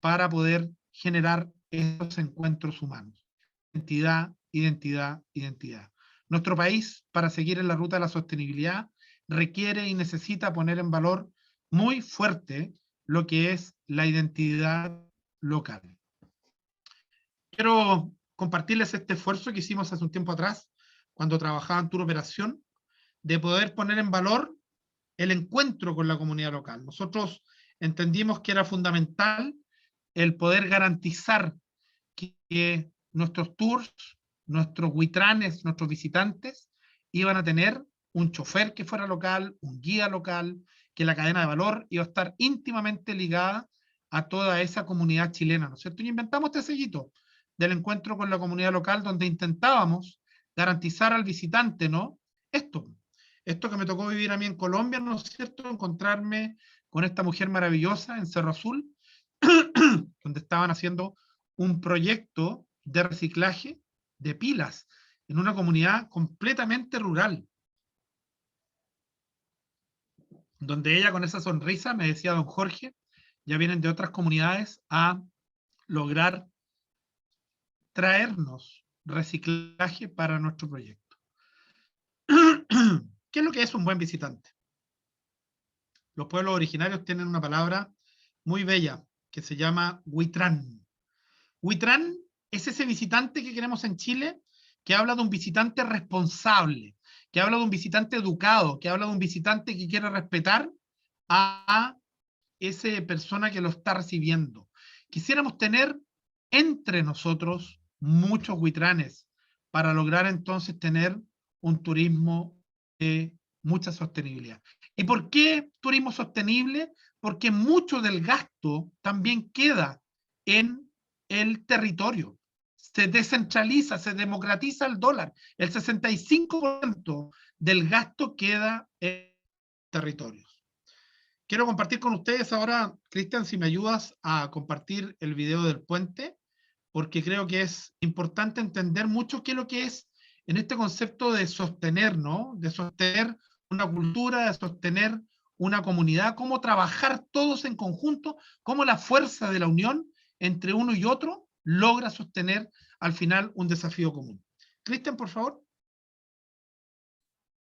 para poder generar estos encuentros humanos. Identidad, identidad, identidad. Nuestro país, para seguir en la ruta de la sostenibilidad, requiere y necesita poner en valor muy fuerte lo que es la identidad local. Quiero compartirles este esfuerzo que hicimos hace un tiempo atrás, cuando trabajaba en Tour Operación, de poder poner en valor el encuentro con la comunidad local. Nosotros entendimos que era fundamental el poder garantizar que nuestros tours, nuestros huitranes, nuestros visitantes, iban a tener un chofer que fuera local, un guía local, que la cadena de valor iba a estar íntimamente ligada a toda esa comunidad chilena, ¿no es cierto? Y inventamos este sellito del encuentro con la comunidad local, donde intentábamos garantizar al visitante, ¿no?, esto que me tocó vivir a mí en Colombia, ¿no es cierto?, encontrarme con esta mujer maravillosa en Cerro Azul, donde estaban haciendo un proyecto de reciclaje de pilas en una comunidad completamente rural, donde ella con esa sonrisa me decía: don Jorge, ya vienen de otras comunidades a lograr traernos reciclaje para nuestro proyecto. ¿Qué es lo que es un buen visitante? Los pueblos originarios tienen una palabra muy bella que se llama huitrán. Huitrán es ese visitante que queremos en Chile, que habla de un visitante responsable, que habla de un visitante educado, que habla de un visitante que quiere respetar a esa persona que lo está recibiendo. Quisiéramos tener entre nosotros muchos huitranes para lograr entonces tener un turismo de mucha sostenibilidad. ¿Y por qué turismo sostenible? Porque mucho del gasto también queda en el territorio. Se descentraliza, se democratiza el dólar. El 65% del gasto queda en territorios. Quiero compartir con ustedes ahora, Cristian, si me ayudas a compartir el video del puente, porque creo que es importante entender mucho qué es lo que es en este concepto de sostener, ¿no?, de sostener una cultura, de sostener una comunidad, cómo trabajar todos en conjunto, cómo la fuerza de la unión entre uno y otro logra sostener al final un desafío común. Cristian, por favor.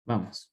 Vamos.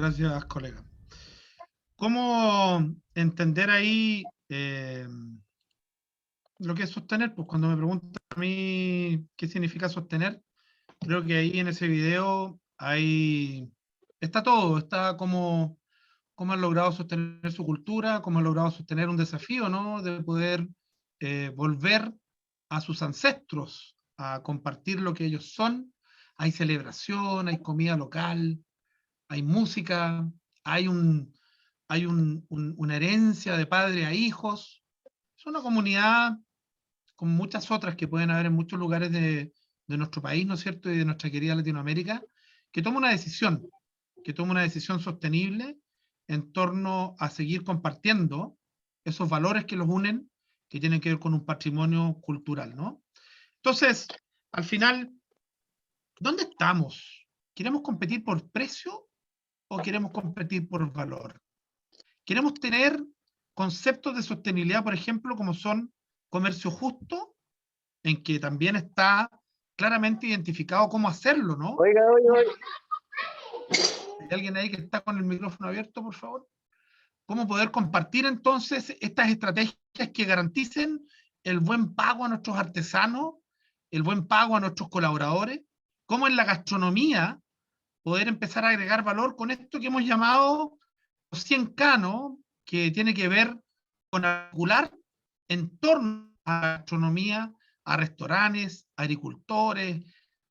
Gracias, colega. ¿Cómo entender ahí lo que es sostener? Pues cuando me preguntan a mí qué significa sostener, creo que ahí en ese video está todo, está cómo han logrado sostener su cultura, cómo han logrado sostener un desafío, ¿no? De poder volver a sus ancestros, a compartir lo que ellos son. Hay celebración, hay comida local, hay música, hay una herencia de padre a hijos. Es una comunidad como muchas otras que pueden haber en muchos lugares de nuestro país, ¿no es cierto?, y de nuestra querida Latinoamérica, que toma una decisión sostenible en torno a seguir compartiendo esos valores que los unen, que tienen que ver con un patrimonio cultural, ¿no? Entonces, al final, ¿dónde estamos? ¿Queremos competir por precio o queremos competir por valor? ¿Queremos tener conceptos de sostenibilidad, por ejemplo, como son comercio justo, en que también está claramente identificado cómo hacerlo, ¿no? Oiga. ¿Hay alguien ahí que está con el micrófono abierto, por favor? ¿Cómo poder compartir entonces estas estrategias que garanticen el buen pago a nuestros artesanos, el buen pago a nuestros colaboradores? ¿Cómo en la gastronomía poder empezar a agregar valor con esto que hemos llamado los 100K, ¿no? Que tiene que ver con articular en torno a la gastronomía, a restaurantes, agricultores,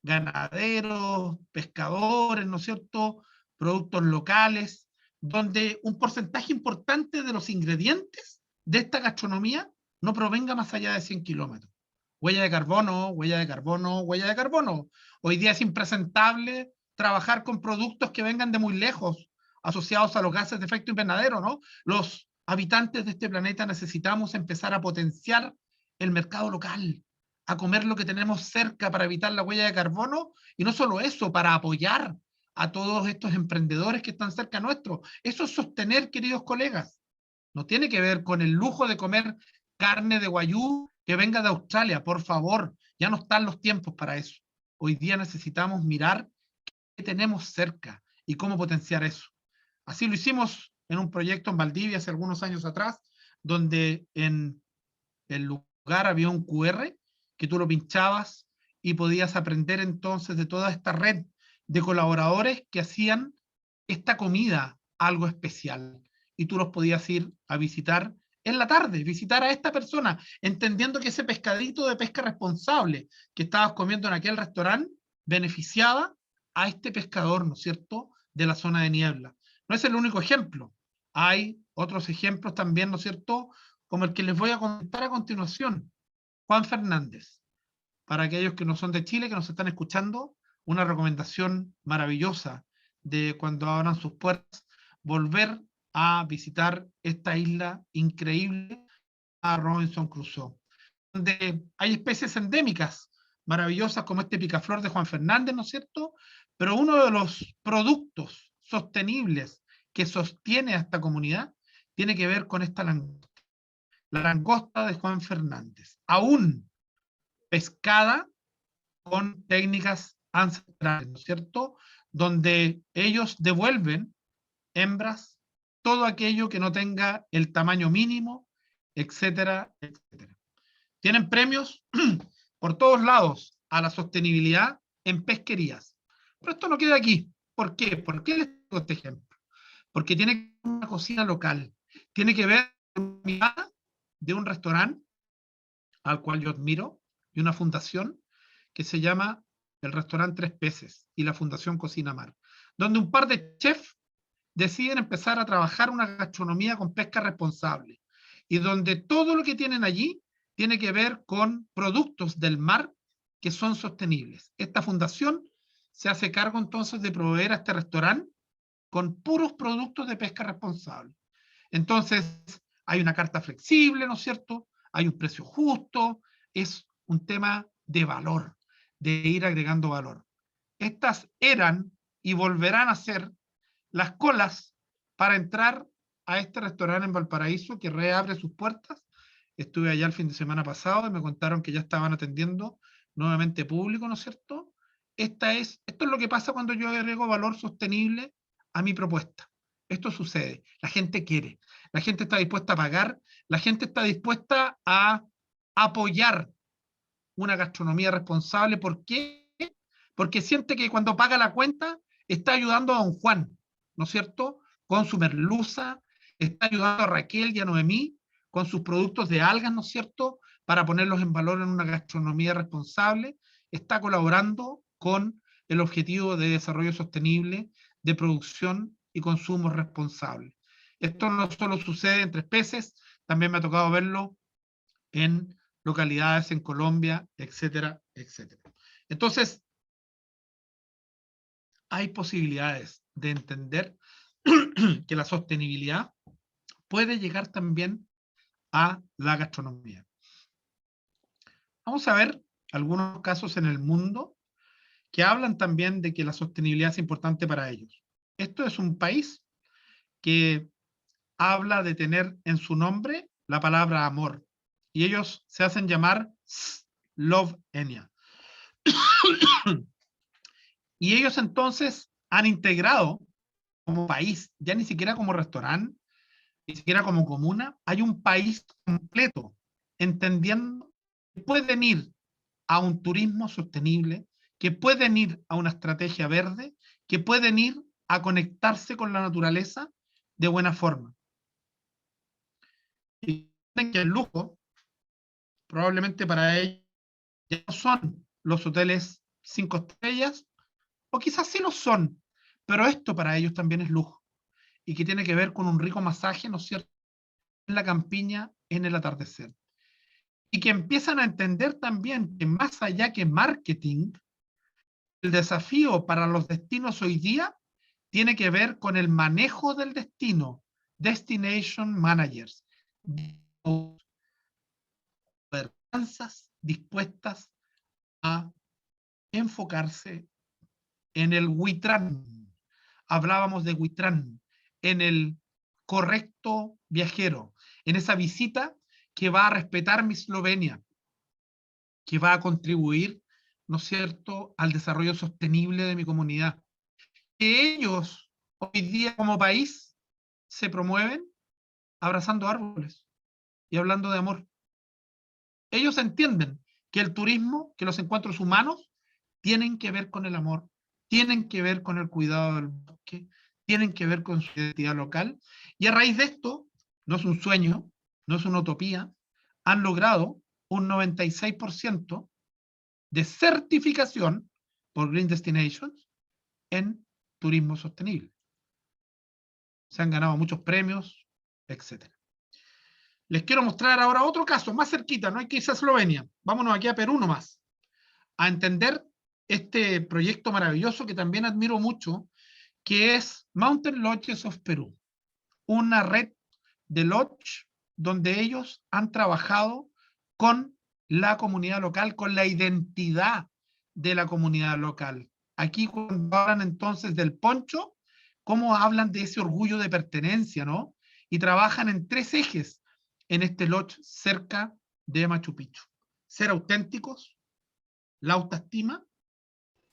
ganaderos, pescadores, ¿no es cierto?, productos locales, donde un porcentaje importante de los ingredientes de esta gastronomía no provenga más allá de 100 kilómetros. Huella de carbono, huella de carbono, huella de carbono. Hoy día es impresentable trabajar con productos que vengan de muy lejos, asociados a los gases de efecto invernadero, ¿no? Los habitantes de este planeta necesitamos empezar a potenciar el mercado local, a comer lo que tenemos cerca para evitar la huella de carbono, y no solo eso, para apoyar a todos estos emprendedores que están cerca nuestro. Eso es sostener, queridos colegas. No tiene que ver con el lujo de comer carne de guayú que venga de Australia, por favor, ya no están los tiempos para eso. Hoy día necesitamos mirar qué tenemos cerca y cómo potenciar eso. Así lo hicimos en un proyecto en Valdivia hace algunos años atrás, donde en el lugar había un QR que tú lo pinchabas y podías aprender entonces de toda esta red de colaboradores que hacían esta comida algo especial. Y tú los podías ir a visitar en la tarde, visitar a esta persona, entendiendo que ese pescadito de pesca responsable que estabas comiendo en aquel restaurante beneficiaba a este pescador, ¿no es cierto?, de la zona de niebla. No es el único ejemplo. Hay otros ejemplos también, ¿no es cierto?, como el que les voy a contar a continuación. Juan Fernández. Para aquellos que no son de Chile, que nos están escuchando, una recomendación maravillosa de cuando abran sus puertas, volver a visitar esta isla increíble a Robinson Crusoe, donde hay especies endémicas maravillosas como este picaflor de Juan Fernández, ¿no es cierto? Pero uno de los productos sostenibles que sostiene a esta comunidad tiene que ver con esta langosta. La langosta de Juan Fernández, aún pescada con técnicas ancestrales, ¿no es cierto?, donde ellos devuelven hembras todo aquello que no tenga el tamaño mínimo, etcétera, etcétera. Tienen premios por todos lados a la sostenibilidad en pesquerías. Pero esto no queda aquí. ¿Por qué? ¿Por qué les digo este ejemplo? Porque tiene que ver con una cocina local, tiene que ver con de un restaurante al cual yo admiro, y una fundación que se llama el Restaurante Tres Peces y la Fundación Cocina Mar, donde un par de chefs deciden empezar a trabajar una gastronomía con pesca responsable, y donde todo lo que tienen allí tiene que ver con productos del mar que son sostenibles. Esta fundación se hace cargo entonces de proveer a este restaurante con puros productos de pesca responsable. Entonces, hay una carta flexible, ¿no es cierto?, hay un precio justo, es un tema de valor, de ir agregando valor. Estas eran y volverán a ser las colas para entrar a este restaurante en Valparaíso que reabre sus puertas. Estuve allá el fin de semana pasado y me contaron que ya estaban atendiendo nuevamente público, ¿no es cierto? Esto es lo que pasa cuando yo agrego valor sostenible a mi propuesta. Esto sucede, la gente quiere, la gente está dispuesta a pagar, la gente está dispuesta a apoyar una gastronomía responsable. ¿Por qué? Porque siente que cuando paga la cuenta está ayudando a don Juan, ¿no es cierto?, con su merluza, está ayudando a Raquel y a Noemí con sus productos de algas, ¿no es cierto?, para ponerlos en valor en una gastronomía responsable, está colaborando con el objetivo de desarrollo sostenible, de producción y consumo responsable. Esto no solo sucede en Tres Peces, también me ha tocado verlo en localidades en Colombia, etcétera, etcétera. Entonces, hay posibilidades de entender que la sostenibilidad puede llegar también a la gastronomía. Vamos a ver algunos casos en el mundo que hablan también de que la sostenibilidad es importante para ellos. Esto es un país que habla de tener en su nombre la palabra amor, y ellos se hacen llamar Slovenia. Y ellos entonces han integrado como país, ya ni siquiera como restaurante, ni siquiera como comuna, hay un país completo, entendiendo que pueden ir a un turismo sostenible, que pueden ir a una estrategia verde, que pueden ir a conectarse con la naturaleza de buena forma. Y que el lujo, probablemente para ellos, ya no son los hoteles 5 estrellas, o quizás sí lo son, pero esto para ellos también es lujo, y que tiene que ver con un rico masaje, ¿no es cierto?, en la campiña en el atardecer. Y que empiezan a entender también que más allá que marketing, el desafío para los destinos hoy día tiene que ver con el manejo del destino, destination managers, gobernanzas dispuestas a enfocarse en el Huitrán. Hablábamos de Huitrán, en el correcto viajero, en esa visita que va a respetar mi Eslovenia, que va a contribuir, ¿no es cierto?, al desarrollo sostenible de mi comunidad. Que ellos, hoy día como país, se promueven abrazando árboles y hablando de amor. Ellos entienden que el turismo, que los encuentros humanos, tienen que ver con el amor, tienen que ver con el cuidado del bosque, tienen que ver con su identidad local, y a raíz de esto, no es un sueño, no es una utopía, han logrado un 96% de certificación por Green Destinations en turismo sostenible. Se han ganado muchos premios, etc. Les quiero mostrar ahora otro caso, más cerquita, no hay que irse a Eslovenia, vámonos aquí a Perú nomás, a entender este proyecto maravilloso que también admiro mucho, que es Mountain Lodges of Perú, una red de lodge donde ellos han trabajado con la comunidad local, con la identidad de la comunidad local. Aquí cuando hablan entonces del poncho, cómo hablan de ese orgullo de pertenencia, ¿no? Y trabajan en 3 ejes en este lodge cerca de Machu Picchu. Ser auténticos, la autoestima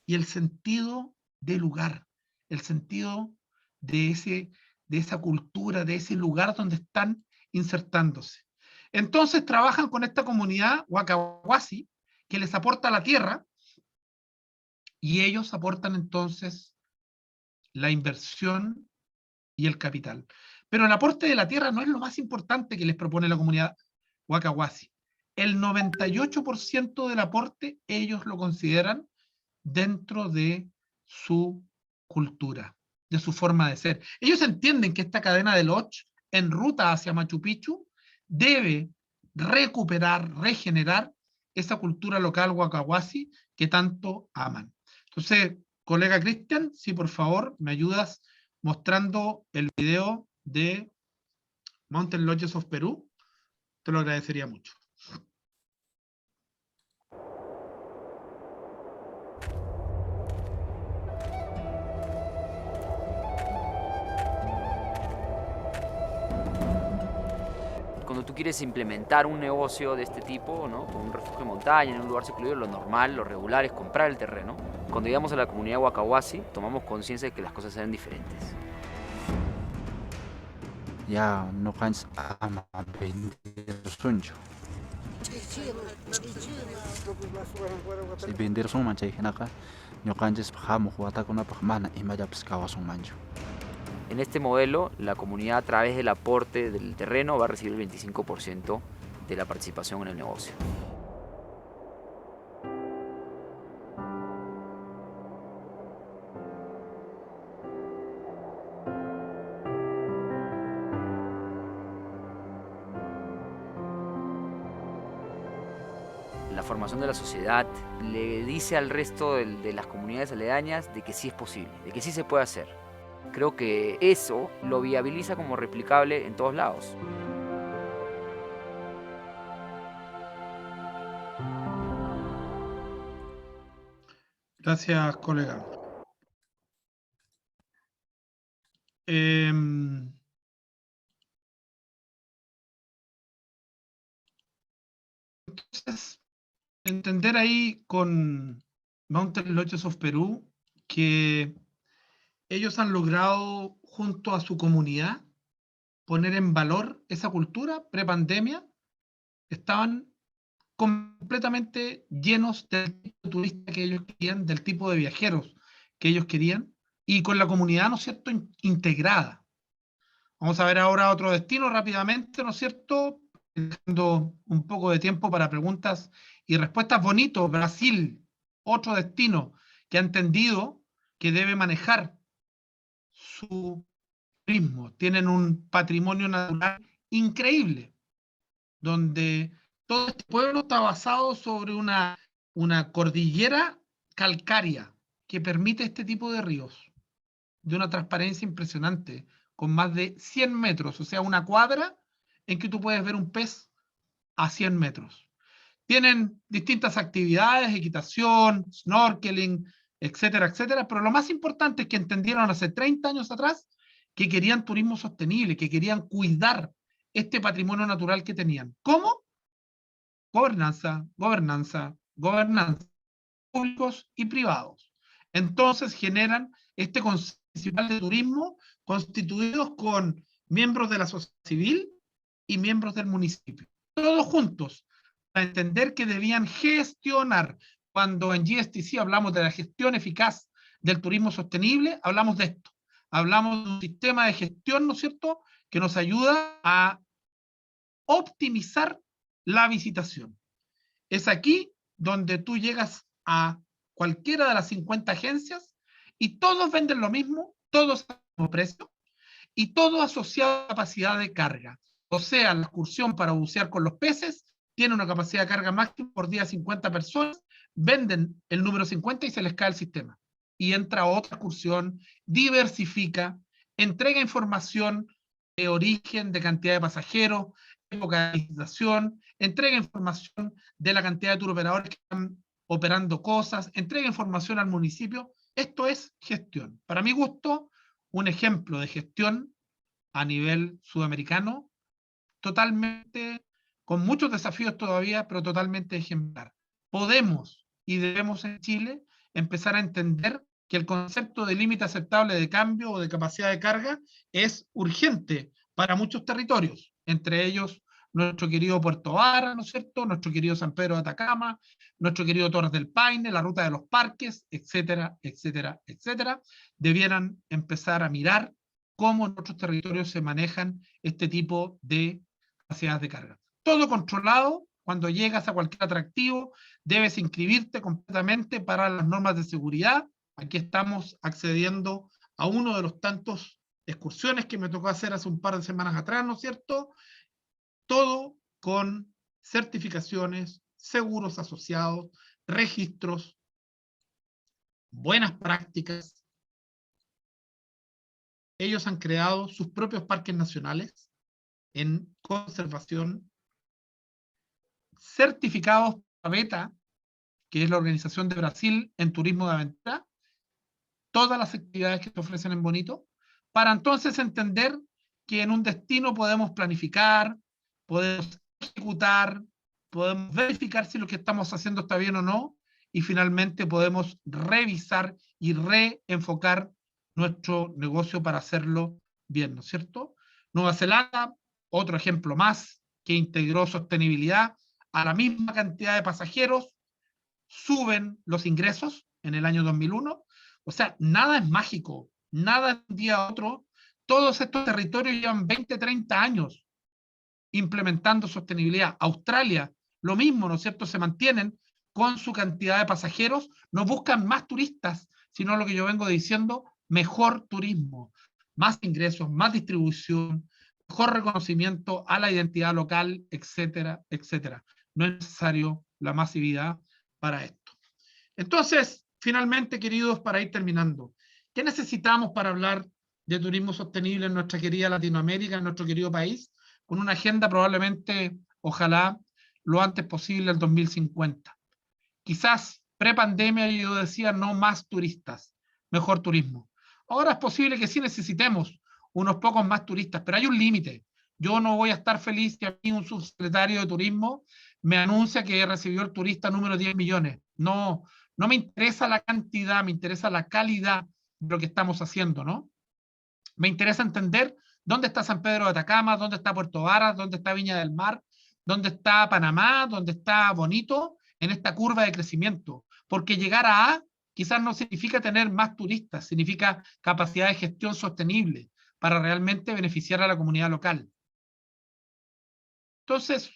y el sentido del lugar, el sentido de esa cultura, de ese lugar donde están insertándose. Entonces trabajan con esta comunidad Wakahuasi, que les aporta la tierra, y ellos aportan entonces la inversión y el capital. Pero el aporte de la tierra no es lo más importante que les propone la comunidad Wakahuasi. El 98% del aporte ellos lo consideran dentro de su cultura, de su forma de ser. Ellos entienden que esta cadena de lodge en ruta hacia Machu Picchu debe recuperar, regenerar esa cultura local Wakahuasi que tanto aman. Entonces, colega Cristian, si por favor me ayudas mostrando el video de Mountain Lodges of Perú, te lo agradecería mucho. Cuando tú quieres implementar un negocio de este tipo, ¿no?, con un refugio de montaña, en un lugar secluido, lo normal, lo regular es comprar el terreno. Cuando llegamos a la comunidad Wakahuasi, tomamos conciencia de que las cosas eran diferentes. ya no cansa ama vender suncho. Si vender sun mancha hinaka, no canses pajamo juata con una pajmana y maya pescaba sun mancho. En este modelo, la comunidad a través del aporte del terreno va a recibir el 25% de la participación en el negocio. La formación de la sociedad le dice al resto de las comunidades aledañas de que sí es posible, de que sí se puede hacer. Creo que eso lo viabiliza como replicable en todos lados. Gracias, colega. Entonces, entender ahí con Mountain Lodges of Perú que ellos han logrado, junto a su comunidad, poner en valor esa cultura pre-pandemia. Estaban completamente llenos del tipo de turistas que ellos querían, del tipo de viajeros que ellos querían, y con la comunidad, ¿no es cierto?, integrada. Vamos a ver ahora otro destino rápidamente, ¿no es cierto?, dando un poco de tiempo para preguntas y respuestas. Bonito, Brasil, otro destino que ha entendido que debe manejar su turismo. Tienen un patrimonio natural increíble, donde todo este pueblo está basado sobre una cordillera calcárea que permite este tipo de ríos, de una transparencia impresionante, con más de 100 metros, o sea, una cuadra en que tú puedes ver un pez a 100 metros. Tienen distintas actividades, equitación, snorkeling, etcétera, etcétera, pero lo más importante es que entendieron hace 30 años atrás que querían turismo sostenible, que querían cuidar este patrimonio natural que tenían. ¿Cómo? Gobernanza, gobernanza, gobernanza, públicos y privados. Entonces generan este Consejo Municipal de Turismo constituidos con miembros de la sociedad civil y miembros del municipio. Todos juntos, para entender que debían gestionar. Cuando en GSTC hablamos de la gestión eficaz del turismo sostenible, hablamos de esto. Hablamos de un sistema de gestión, ¿no es cierto?, que nos ayuda a optimizar la visitación. Es aquí donde tú llegas a cualquiera de las 50 agencias y todos venden lo mismo, todos al mismo precio y todo asociado a capacidad de carga. O sea, la excursión para bucear con los peces tiene una capacidad de carga máxima por día 50 personas, venden el número 50 y se les cae el sistema. Y entra otra excursión, diversifica, entrega información de origen, de cantidad de pasajeros, época de visitación, entrega información de la cantidad de turoperadores que están operando cosas, entrega información al municipio. Esto es gestión. Para mi gusto, un ejemplo de gestión a nivel sudamericano, totalmente, con muchos desafíos todavía, pero totalmente ejemplar. Podemos y debemos en Chile empezar a entender que el concepto de límite aceptable de cambio o de capacidad de carga es urgente para muchos territorios, entre ellos nuestro querido Puerto Vara, ¿no es cierto?, nuestro querido San Pedro de Atacama, nuestro querido Torres del Paine, la ruta de los parques, etcétera, etcétera, etcétera. Debieran empezar a mirar cómo en otros territorios se manejan este tipo de capacidades de carga. Todo controlado. Cuando llegas a cualquier atractivo, debes inscribirte completamente para las normas de seguridad. Aquí estamos accediendo a uno de los tantos excursiones que me tocó hacer hace un par de semanas atrás, ¿no es cierto? Todo con certificaciones, seguros asociados, registros, buenas prácticas. Ellos han creado sus propios parques nacionales en conservación, certificados por BETA, que es la organización de Brasil en turismo de aventura, todas las actividades que se ofrecen en Bonito, para entonces entender que en un destino podemos planificar, podemos ejecutar, podemos verificar si lo que estamos haciendo está bien o no, y finalmente podemos revisar y reenfocar nuestro negocio para hacerlo bien, ¿no es cierto? Nueva Zelanda, otro ejemplo más, que integró sostenibilidad a la misma cantidad de pasajeros, suben los ingresos en el año 2001. O sea, nada es mágico, nada de un día a otro. Todos estos territorios llevan 20, 30 años implementando sostenibilidad. Australia, lo mismo, ¿no es cierto? Se mantienen con su cantidad de pasajeros, no buscan más turistas, sino lo que yo vengo diciendo, mejor turismo, más ingresos, más distribución, mejor reconocimiento a la identidad local, etcétera, etcétera. No es necesario la masividad para esto. Entonces, finalmente, queridos, para ir terminando, ¿qué necesitamos para hablar de turismo sostenible en nuestra querida Latinoamérica, en nuestro querido país? Con una agenda probablemente, ojalá, lo antes posible, el 2050. Quizás pre-pandemia yo decía no más turistas, mejor turismo. Ahora es posible que sí necesitemos unos pocos más turistas, pero hay un límite. Yo no voy a estar feliz si a mí un subsecretario de turismo me anuncia que recibió el turista número 10 millones. No, no me interesa la cantidad, me interesa la calidad de lo que estamos haciendo, ¿no? Me interesa entender dónde está San Pedro de Atacama, dónde está Puerto Varas, dónde está Viña del Mar, dónde está Panamá, dónde está Bonito, en esta curva de crecimiento. Porque llegar a A quizás no significa tener más turistas, significa capacidad de gestión sostenible para realmente beneficiar a la comunidad local. Entonces,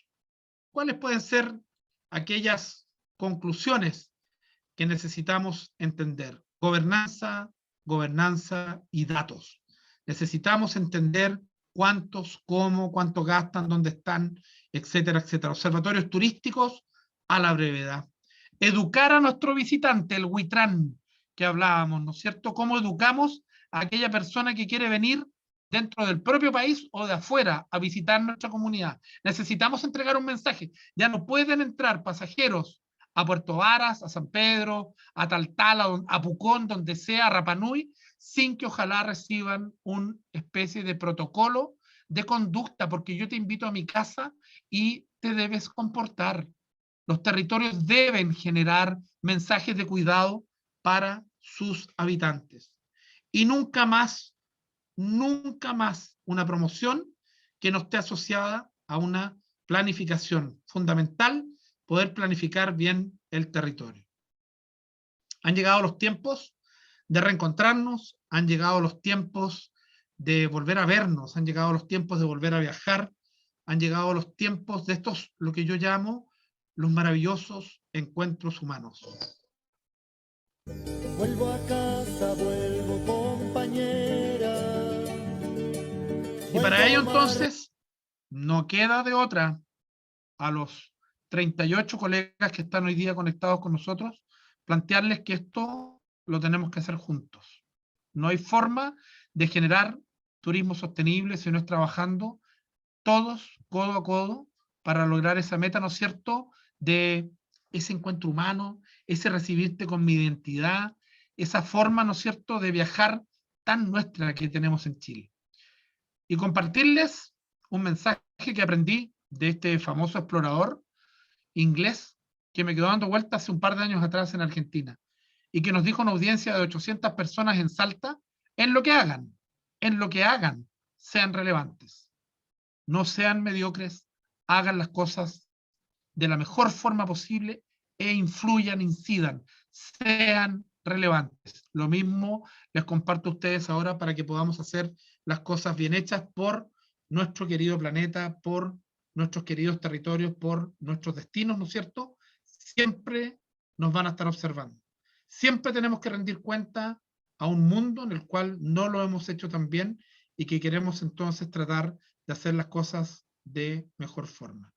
¿cuáles pueden ser aquellas conclusiones que necesitamos entender? Gobernanza, gobernanza y datos. Necesitamos entender cuántos, cómo, cuánto gastan, dónde están, etcétera, etcétera. Observatorios turísticos a la brevedad. Educar a nuestro visitante, el WITRAN que hablábamos, ¿no es cierto? ¿Cómo educamos a aquella persona que quiere venir dentro del propio país o de afuera a visitar nuestra comunidad? Necesitamos entregar un mensaje. Ya no pueden entrar pasajeros a Puerto Varas, a San Pedro, a Taltal, a Pucón, donde sea, a Rapa Nui, sin que ojalá reciban una especie de protocolo de conducta, porque yo te invito a mi casa y te debes comportar. Los territorios deben generar mensajes de cuidado para sus habitantes. Y nunca más una promoción que no esté asociada a una planificación. Fundamental poder planificar bien el territorio. Han llegado los tiempos de reencontrarnos, han llegado los tiempos de volver a vernos, han llegado los tiempos de volver a viajar, han llegado los tiempos de estos, lo que yo llamo, los maravillosos encuentros humanos. Vuelvo a casa, vuelvo compañera. Y para ello entonces, no queda de otra a los 38 colegas que están hoy día conectados con nosotros, plantearles que esto lo tenemos que hacer juntos. No hay forma de generar turismo sostenible si no es trabajando todos codo a codo para lograr esa meta, ¿no es cierto?, de ese encuentro humano, ese recibirte con mi identidad, esa forma, ¿no es cierto?, de viajar tan nuestra que tenemos en Chile. Y compartirles un mensaje que aprendí de este famoso explorador inglés que me quedó dando vuelta hace un par de años atrás en Argentina y que nos dijo una audiencia de 800 personas en Salta: en lo que hagan, sean relevantes. No sean mediocres, hagan las cosas de la mejor forma posible e influyan, incidan, sean relevantes. Lo mismo les comparto a ustedes ahora para que podamos hacer las cosas bien hechas por nuestro querido planeta, por nuestros queridos territorios, por nuestros destinos, ¿no es cierto? Siempre nos van a estar observando. Siempre tenemos que rendir cuenta a un mundo en el cual no lo hemos hecho tan bien y que queremos entonces tratar de hacer las cosas de mejor forma.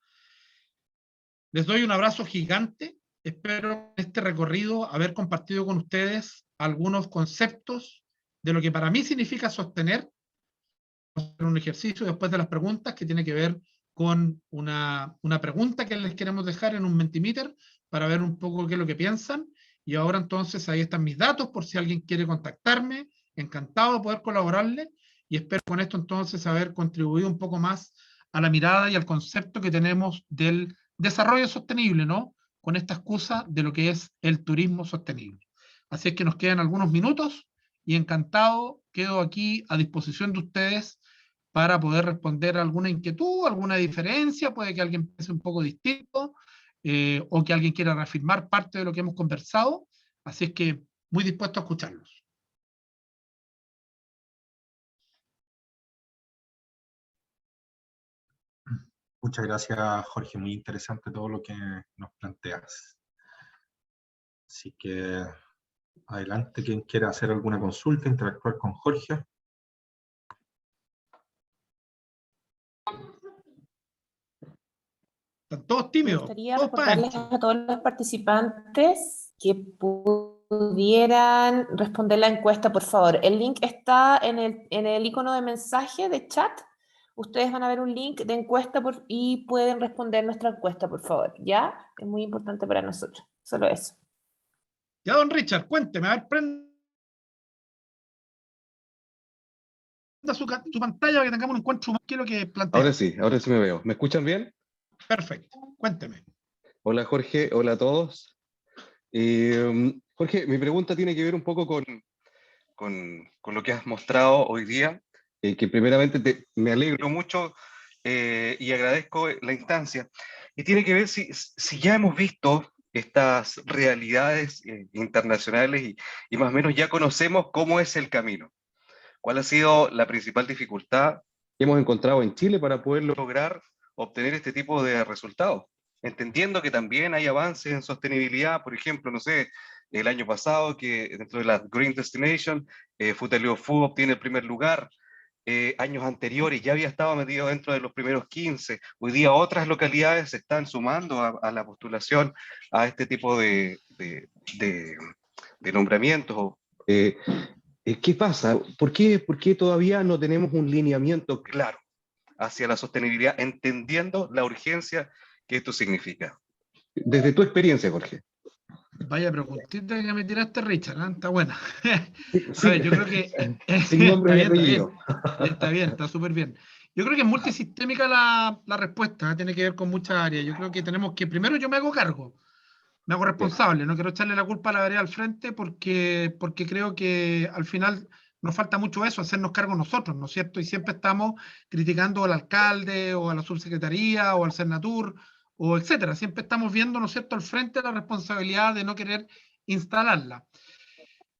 Les doy un abrazo gigante. Espero en este recorrido haber compartido con ustedes algunos conceptos de lo que para mí significa sostener. Vamos a hacer un ejercicio después de las preguntas que tiene que ver con una pregunta que les queremos dejar en un Mentimeter para ver un poco qué es lo que piensan. Y ahora entonces ahí están mis datos por si alguien quiere contactarme. Encantado de poder colaborarle y espero con esto entonces haber contribuido un poco más a la mirada y al concepto que tenemos del desarrollo sostenible, ¿no? Con esta excusa de lo que es el turismo sostenible. Así es que nos quedan algunos minutos y encantado, quedo aquí a disposición de ustedes para poder responder alguna inquietud, alguna diferencia, puede que alguien piense un poco distinto, o que alguien quiera reafirmar parte de lo que hemos conversado, así es que muy dispuesto a escucharlos. Muchas gracias, Jorge, muy interesante todo lo que nos planteas. Así que adelante, quien quiera hacer alguna consulta, interactuar con Jorge. Están todos tímidos. Me gustaría todos recordarles a todos los participantes que pudieran responder la encuesta, por favor. El link está en el icono de mensaje de chat. Ustedes van a ver un link de encuesta y pueden responder nuestra encuesta, por favor. ¿Ya? Es muy importante para nosotros. Solo eso. Ya, don Richard, cuénteme, a ver, prenda su pantalla para que tengamos un encuentro más que lo que plantea. Ahora sí me veo. ¿Me escuchan bien? Perfecto, cuénteme. Hola Jorge, hola a todos. Jorge, mi pregunta tiene que ver un poco con lo que has mostrado hoy día, que primeramente me alegro mucho y agradezco la instancia. Y tiene que ver si ya hemos visto estas realidades internacionales y más o menos ya conocemos cómo es el camino. ¿Cuál ha sido la principal dificultad que hemos encontrado en Chile para poder lograr obtener este tipo de resultados? Entendiendo que también hay avances en sostenibilidad, por ejemplo, no sé, el año pasado que dentro de la Green Destination, Futaleufú obtiene el primer lugar, años anteriores ya había estado metido dentro de los primeros 15, hoy día otras localidades se están sumando a la postulación a este tipo de nombramientos. ¿Qué pasa? ¿Por qué todavía no tenemos un lineamiento claro hacia la sostenibilidad, entendiendo la urgencia que esto significa? Desde tu experiencia, Jorge. Vaya preguntita que me tiraste, Richard, ¿eh? Está buena. Sí, a ver, yo creo que sin nombre y apellido. Está bien, está súper bien. Yo creo que es multisistémica la respuesta, ¿eh? Tiene que ver con muchas áreas. Yo creo que tenemos que, primero yo me hago cargo, me hago responsable, no quiero echarle la culpa a la vereda al frente porque creo que al final nos falta mucho eso, hacernos cargo nosotros, ¿no es cierto? Y siempre estamos criticando al alcalde o a la subsecretaría o al Senatur o etcétera. Siempre estamos viendo, ¿no es cierto?, al frente la responsabilidad de no querer instalarla.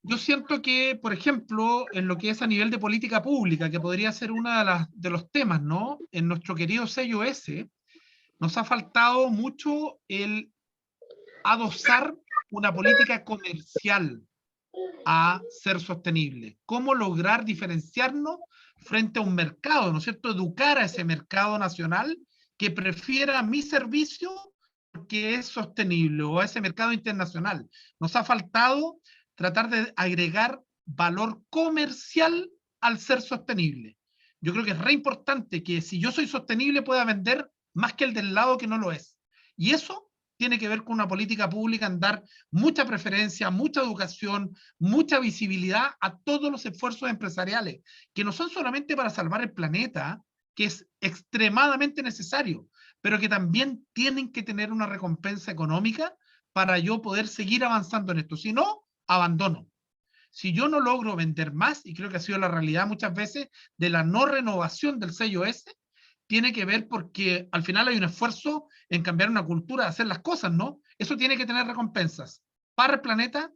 Yo siento que, por ejemplo, en lo que es a nivel de política pública, que podría ser uno de los temas, ¿no? En nuestro querido sello S, nos ha faltado mucho el adosar una política comercial a ser sostenible. ¿Cómo lograr diferenciarnos frente a un mercado, ¿no es cierto? Educar a ese mercado nacional que prefiera mi servicio porque es sostenible, o a ese mercado internacional. Nos ha faltado tratar de agregar valor comercial al ser sostenible. Yo creo que es re importante que si yo soy sostenible pueda vender más que el del lado que no lo es. Y eso tiene que ver con una política pública en dar mucha preferencia, mucha educación, mucha visibilidad a todos los esfuerzos empresariales, que no son solamente para salvar el planeta, que es extremadamente necesario, pero que también tienen que tener una recompensa económica para yo poder seguir avanzando en esto. Si no, abandono. Si yo no logro vender más, y creo que ha sido la realidad muchas veces de la no renovación del sello S, tiene que ver porque al final hay un esfuerzo en cambiar una cultura de hacer las cosas, ¿no? Eso tiene que tener recompensas para el planeta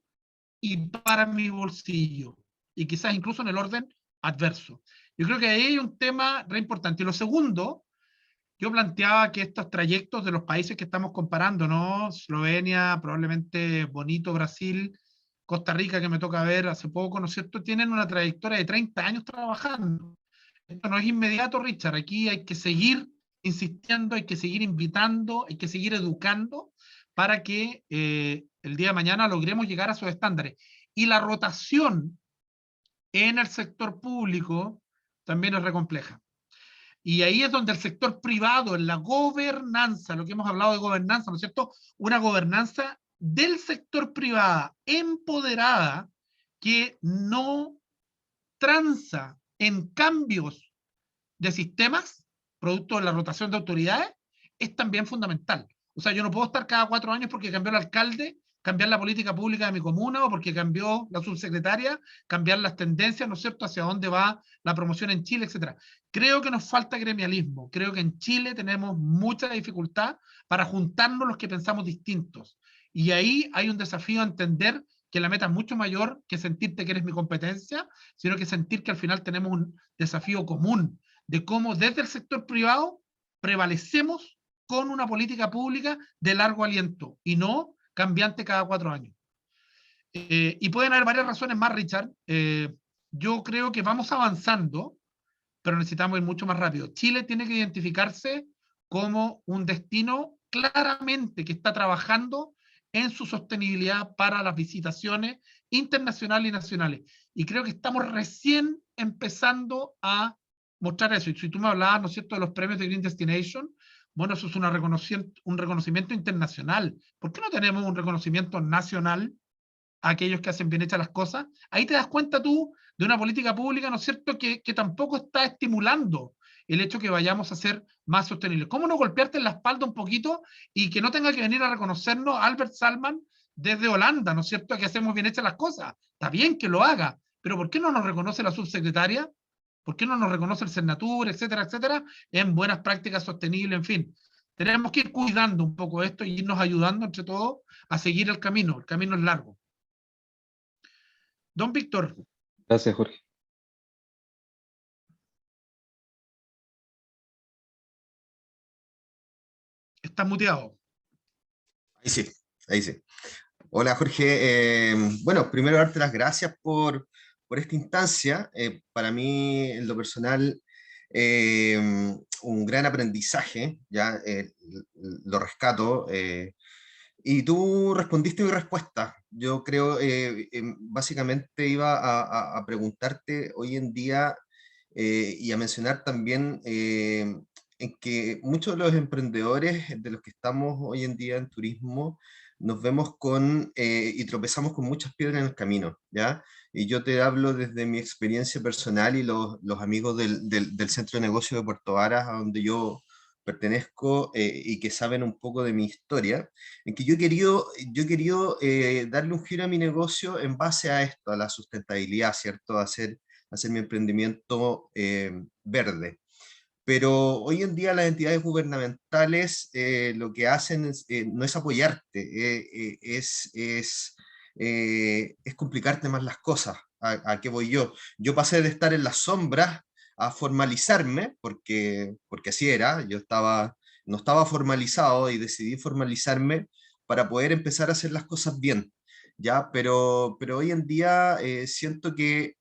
y para mi bolsillo, y quizás incluso en el orden adverso. Yo creo que ahí hay un tema re importante. Y lo segundo, yo planteaba que estos trayectos de los países que estamos comparando, ¿no? Eslovenia, probablemente bonito Brasil, Costa Rica, que me toca ver hace poco, ¿no es cierto?, tienen una trayectoria de 30 años trabajando. Esto no es inmediato, Richard. Aquí hay que seguir insistiendo, hay que seguir invitando, hay que seguir educando para que el día de mañana logremos llegar a esos estándares. Y la rotación en el sector público también es re compleja. Y ahí es donde el sector privado, en la gobernanza, lo que hemos hablado de gobernanza, ¿no es cierto?, una gobernanza del sector privada empoderada que no tranza en cambios de sistemas, producto de la rotación de autoridades, es también fundamental. O sea, yo no puedo estar cada 4 años porque cambió el alcalde cambiar la política pública de mi comuna o porque cambió la subsecretaria, cambiar las tendencias, ¿no es cierto?, hacia dónde va la promoción en Chile, etc. Creo que nos falta gremialismo. Creo que en Chile tenemos mucha dificultad para juntarnos los que pensamos distintos. Y ahí hay un desafío a entender que la meta es mucho mayor que sentirte que eres mi competencia, sino que sentir que al final tenemos un desafío común de cómo desde el sector privado prevalecemos con una política pública de largo aliento y no cambiante cada 4 años. Y pueden haber varias razones más, Richard. Yo creo que vamos avanzando, pero necesitamos ir mucho más rápido. Chile tiene que identificarse como un destino claramente que está trabajando en su sostenibilidad para las visitaciones internacionales y nacionales. Y creo que estamos recién empezando a mostrar eso. Y si tú me hablabas, ¿no es cierto?, de los premios de Green Destination, bueno, eso es un reconocimiento internacional. ¿Por qué no tenemos un reconocimiento nacional a aquellos que hacen bien hechas las cosas? Ahí te das cuenta tú de una política pública, ¿no es cierto?, que tampoco está estimulando el hecho que vayamos a ser más sostenibles. ¿Cómo no golpearte en la espalda un poquito y que no tenga que venir a reconocernos Albert Salman desde Holanda, ¿no es cierto?, que hacemos bien hechas las cosas? Está bien que lo haga, pero ¿por qué no nos reconoce la subsecretaria? ¿Por qué no nos reconoce el Senatur, etcétera, etcétera, en buenas prácticas sostenibles? En fin, tenemos que ir cuidando un poco esto y irnos ayudando entre todos a seguir el camino. El camino es largo. Don Víctor. Gracias, Jorge. Estás muteado. Ahí sí, ahí sí. Hola, Jorge. Bueno, primero darte las gracias por esta instancia. Para mí, en lo personal, un gran aprendizaje, ya lo rescato. Y tú respondiste mi respuesta. Yo creo, básicamente iba a preguntarte hoy en día y a mencionar también en que muchos de los emprendedores de los que estamos hoy en día en turismo nos vemos y tropezamos con muchas piedras en el camino, ¿ya? Y yo te hablo desde mi experiencia personal y los amigos del Centro de Negocios de Puerto Varas, a donde yo pertenezco y que saben un poco de mi historia, en que yo he querido darle un giro a mi negocio en base a esto, a la sustentabilidad, ¿cierto? Hacer mi emprendimiento verde. Pero hoy en día las entidades gubernamentales lo que hacen no es apoyarte, es complicarte más las cosas. ¿A qué voy yo? Yo pasé de estar en las sombras a formalizarme, porque así era, no estaba formalizado y decidí formalizarme para poder empezar a hacer las cosas bien, ¿ya? Pero hoy en día siento que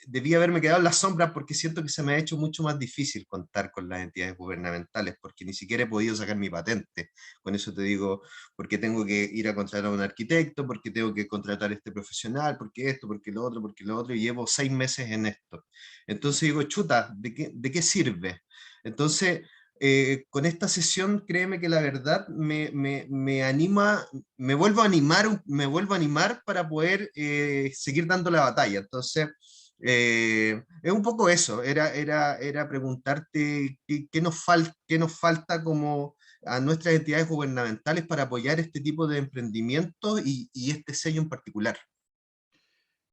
debí haberme quedado en las sombras porque siento que se me ha hecho mucho más difícil contar con las entidades gubernamentales, porque ni siquiera he podido sacar mi patente. Con eso te digo, porque tengo que ir a contratar a un arquitecto, porque tengo que contratar a este profesional, porque esto, porque lo otro, y llevo 6 meses en esto. Entonces digo, chuta, ¿de qué sirve? Entonces, con esta sesión, créeme que la verdad me anima, me vuelvo a animar para poder seguir dando la batalla. Entonces, es un poco eso, era preguntarte qué nos falta como a nuestras entidades gubernamentales para apoyar este tipo de emprendimientos y este sello en particular.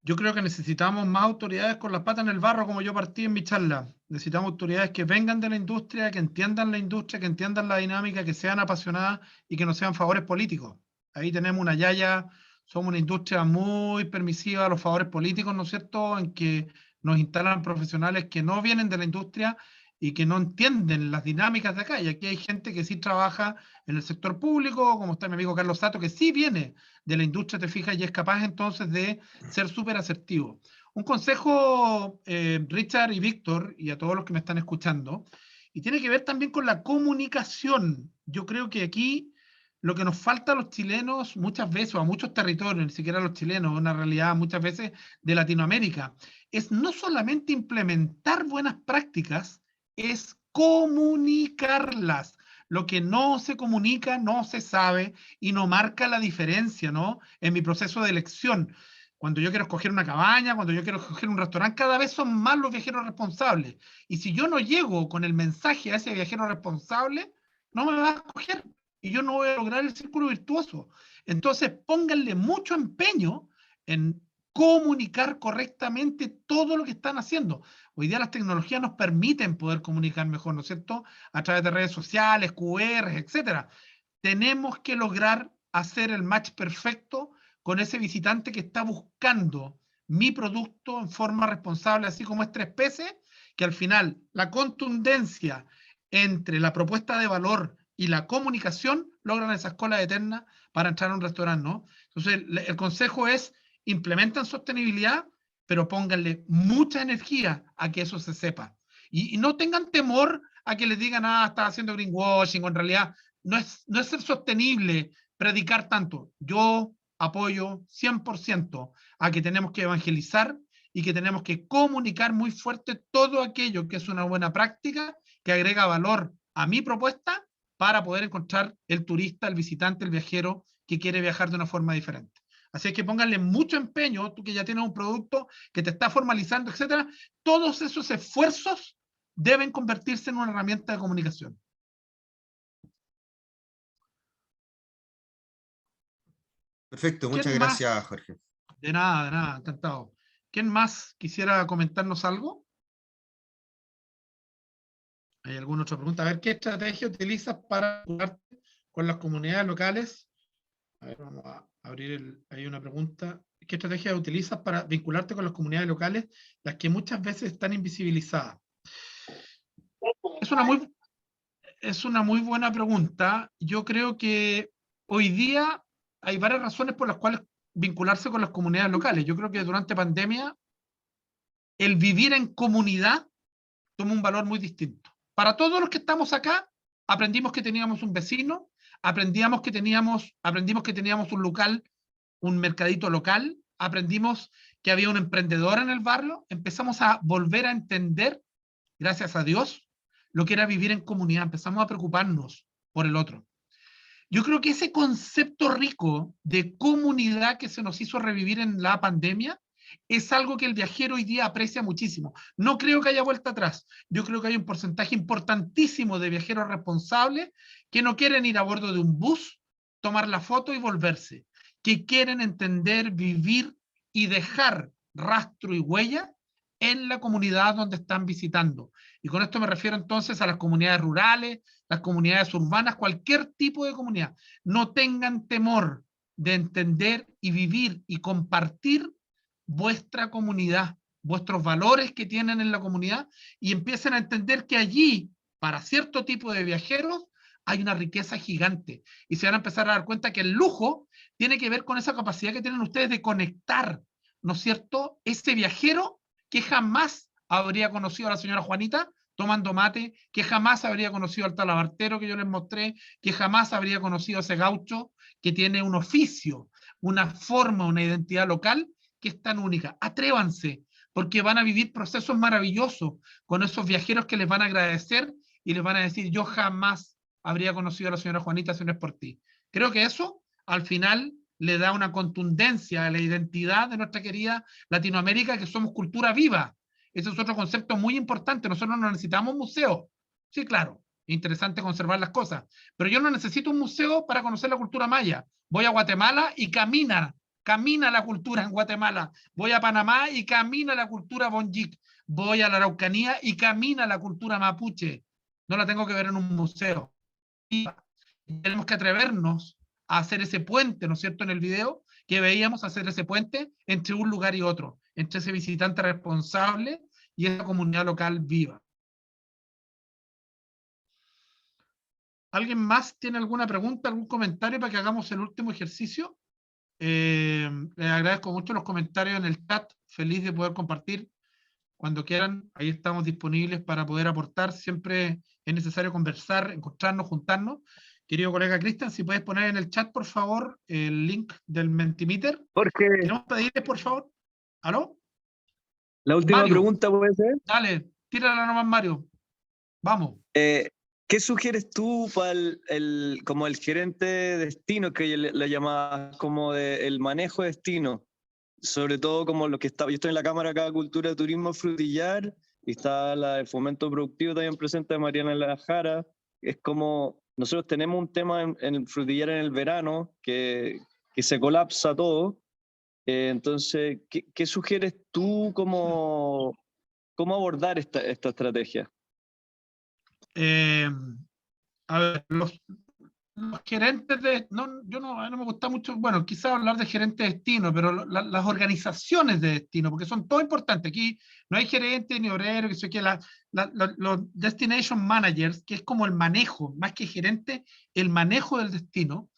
Yo creo que necesitamos más autoridades con las patas en el barro, como yo partí en mi charla. Necesitamos autoridades que vengan de la industria, que entiendan la dinámica, que sean apasionadas y que no sean favores políticos. Ahí tenemos una yaya, somos una industria muy permisiva a los favores políticos, ¿no es cierto?, en que nos instalan profesionales que no vienen de la industria y que no entienden las dinámicas de acá. Y aquí hay gente que sí trabaja en el sector público, como está mi amigo Carlos Sato, que sí viene de la industria, te fijas, y es capaz entonces de ser súper asertivo. Un consejo, Richard y Víctor, y a todos los que me están escuchando, y tiene que ver también con la comunicación. Yo creo que aquí lo que nos falta a los chilenos muchas veces, o a muchos territorios, ni siquiera a los chilenos, una realidad muchas veces de Latinoamérica, es no solamente implementar buenas prácticas, es comunicarlas. Lo que no se comunica no se sabe y no marca la diferencia, ¿no?, en mi proceso de elección. Cuando yo quiero escoger una cabaña, cuando yo quiero escoger un restaurante, cada vez son más los viajeros responsables. Y si yo no llego con el mensaje a ese viajero responsable, no me va a escoger. y yo no voy a lograr el círculo virtuoso. Entonces pónganle mucho empeño en comunicar correctamente todo lo que están haciendo. Hoy día las tecnologías nos permiten poder comunicar mejor, ¿no es cierto? A través de redes sociales, QR, etcétera. Tenemos que lograr hacer el match perfecto con ese visitante que está buscando mi producto en forma responsable, así como es 3Ps, que al final la contundencia entre la propuesta de valor y la comunicación logran esas colas eternas para entrar a un restaurante, ¿no? Entonces, el consejo es, implementan sostenibilidad, pero pónganle mucha energía a que eso se sepa. Y no tengan temor a que les digan, está haciendo greenwashing, o en realidad no es ser sostenible predicar tanto. Yo apoyo 100% a que tenemos que evangelizar y que tenemos que comunicar muy fuerte todo aquello que es una buena práctica, que agrega valor a mi propuesta para poder encontrar el turista, el visitante, el viajero que quiere viajar de una forma diferente. Así que pónganle mucho empeño, tú que ya tienes un producto que te está formalizando, etcétera, todos esos esfuerzos deben convertirse en una herramienta de comunicación. Perfecto, muchas gracias, Jorge. De nada, encantado. ¿Quién más quisiera comentarnos algo? ¿Hay alguna otra pregunta? A ver, ¿qué estrategia utilizas para vincularte con las comunidades locales? A ver, vamos a abrir hay una pregunta. ¿Qué estrategia utilizas para vincularte con las comunidades locales, las que muchas veces están invisibilizadas? Es una muy buena pregunta. Yo creo que hoy día hay varias razones por las cuales vincularse con las comunidades locales. Yo creo que durante pandemia el vivir en comunidad toma un valor muy distinto. Para todos los que estamos acá, aprendimos que teníamos un vecino, aprendimos que teníamos un local, un mercadito local, aprendimos que había un emprendedor en el barrio, empezamos a volver a entender, gracias a Dios, lo que era vivir en comunidad, empezamos a preocuparnos por el otro. Yo creo que ese concepto rico de comunidad que se nos hizo revivir en la pandemia es algo que el viajero hoy día aprecia muchísimo. No creo que haya vuelta atrás. Yo creo que hay un porcentaje importantísimo de viajeros responsables que no quieren ir a bordo de un bus, tomar la foto y volverse, que quieren entender, vivir y dejar rastro y huella en la comunidad donde están visitando. Y con esto me refiero entonces a las comunidades rurales, las comunidades urbanas, cualquier tipo de comunidad. No tengan temor de entender y vivir y compartir vuestra comunidad, vuestros valores que tienen en la comunidad, y empiecen a entender que allí, para cierto tipo de viajeros, hay una riqueza gigante. Y se van a empezar a dar cuenta que el lujo tiene que ver con esa capacidad que tienen ustedes de conectar, ¿no es cierto?, ese viajero que jamás habría conocido a la señora Juanita tomando mate, que jamás habría conocido al talabartero que yo les mostré, que jamás habría conocido a ese gaucho que tiene un oficio, una forma, una identidad local que es tan única. Atrévanse, porque van a vivir procesos maravillosos con esos viajeros que les van a agradecer y les van a decir, yo jamás habría conocido a la señora Juanita si no es por ti. Creo que eso, al final, le da una contundencia a la identidad de nuestra querida Latinoamérica, que somos cultura viva. Ese es otro concepto muy importante. Nosotros no necesitamos museos. Sí, claro, es interesante conservar las cosas, pero yo no necesito un museo para conocer la cultura maya. Voy a Guatemala y camina la cultura en Guatemala. Voy a Panamá y camina la cultura bonjic. Voy a la Araucanía y camina la cultura mapuche. No la tengo que ver en un museo. Y tenemos que atrevernos a hacer ese puente, ¿no es cierto?, en el video que veíamos, hacer ese puente entre un lugar y otro, entre ese visitante responsable y esa comunidad local viva. ¿Alguien más tiene alguna pregunta, algún comentario para que hagamos el último ejercicio? Les agradezco mucho los comentarios en el chat, feliz de poder compartir cuando quieran, ahí estamos disponibles para poder aportar, siempre es necesario conversar, encontrarnos, juntarnos. Querido colega Cristian, si puedes poner en el chat, por favor, el link del Mentimeter. Jorge. Queremos pedirles, por favor. ¿Aló? La última Mario, pregunta puede ser. Dale, tírala nomás, Mario. Vamos. ¿Qué sugieres tú para como el gerente de destino, que le llamabas como el manejo de destino? Sobre todo como lo que está, yo estoy en la Cámara acá de Cultura, Turismo, Frutillar, y está la de Fomento Productivo también presente de Mariana La Jara. Es como, nosotros tenemos un tema en el frutillar en el verano que se colapsa todo. Entonces, ¿qué sugieres tú cómo abordar esta estrategia? A ver, los gerentes de... yo no me gusta mucho, bueno, quizás hablar de gerentes de destino, pero las organizaciones de destino, porque son todo importantes. Aquí no hay gerente ni obrero, que sé que los destination managers, que es como el manejo, más que gerente, el manejo del destino,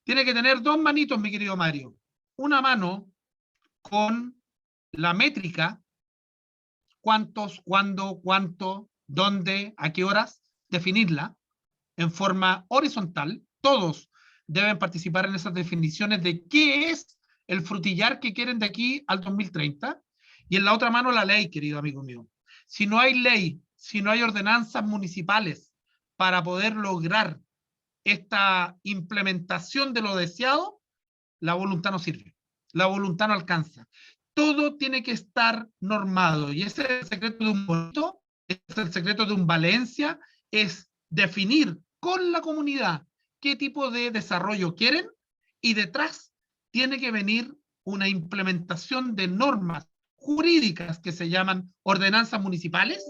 tiene que tener dos manitos, mi querido Mario. Una mano con la métrica, cuántos, cuándo, cuánto, dónde, a qué horas, definirla en forma horizontal. Todos deben participar en esas definiciones de qué es el frutillar que quieren de aquí al 2030. Y en la otra mano la ley, querido amigo mío. Si no hay ley, si no hay ordenanzas municipales para poder lograr esta implementación de lo deseado, la voluntad no sirve, la voluntad no alcanza. Todo tiene que estar normado, y ese es el secreto de un Bonito, es el secreto de un Valencia, es definir con la comunidad qué tipo de desarrollo quieren, y detrás tiene que venir una implementación de normas jurídicas que se llaman ordenanzas municipales,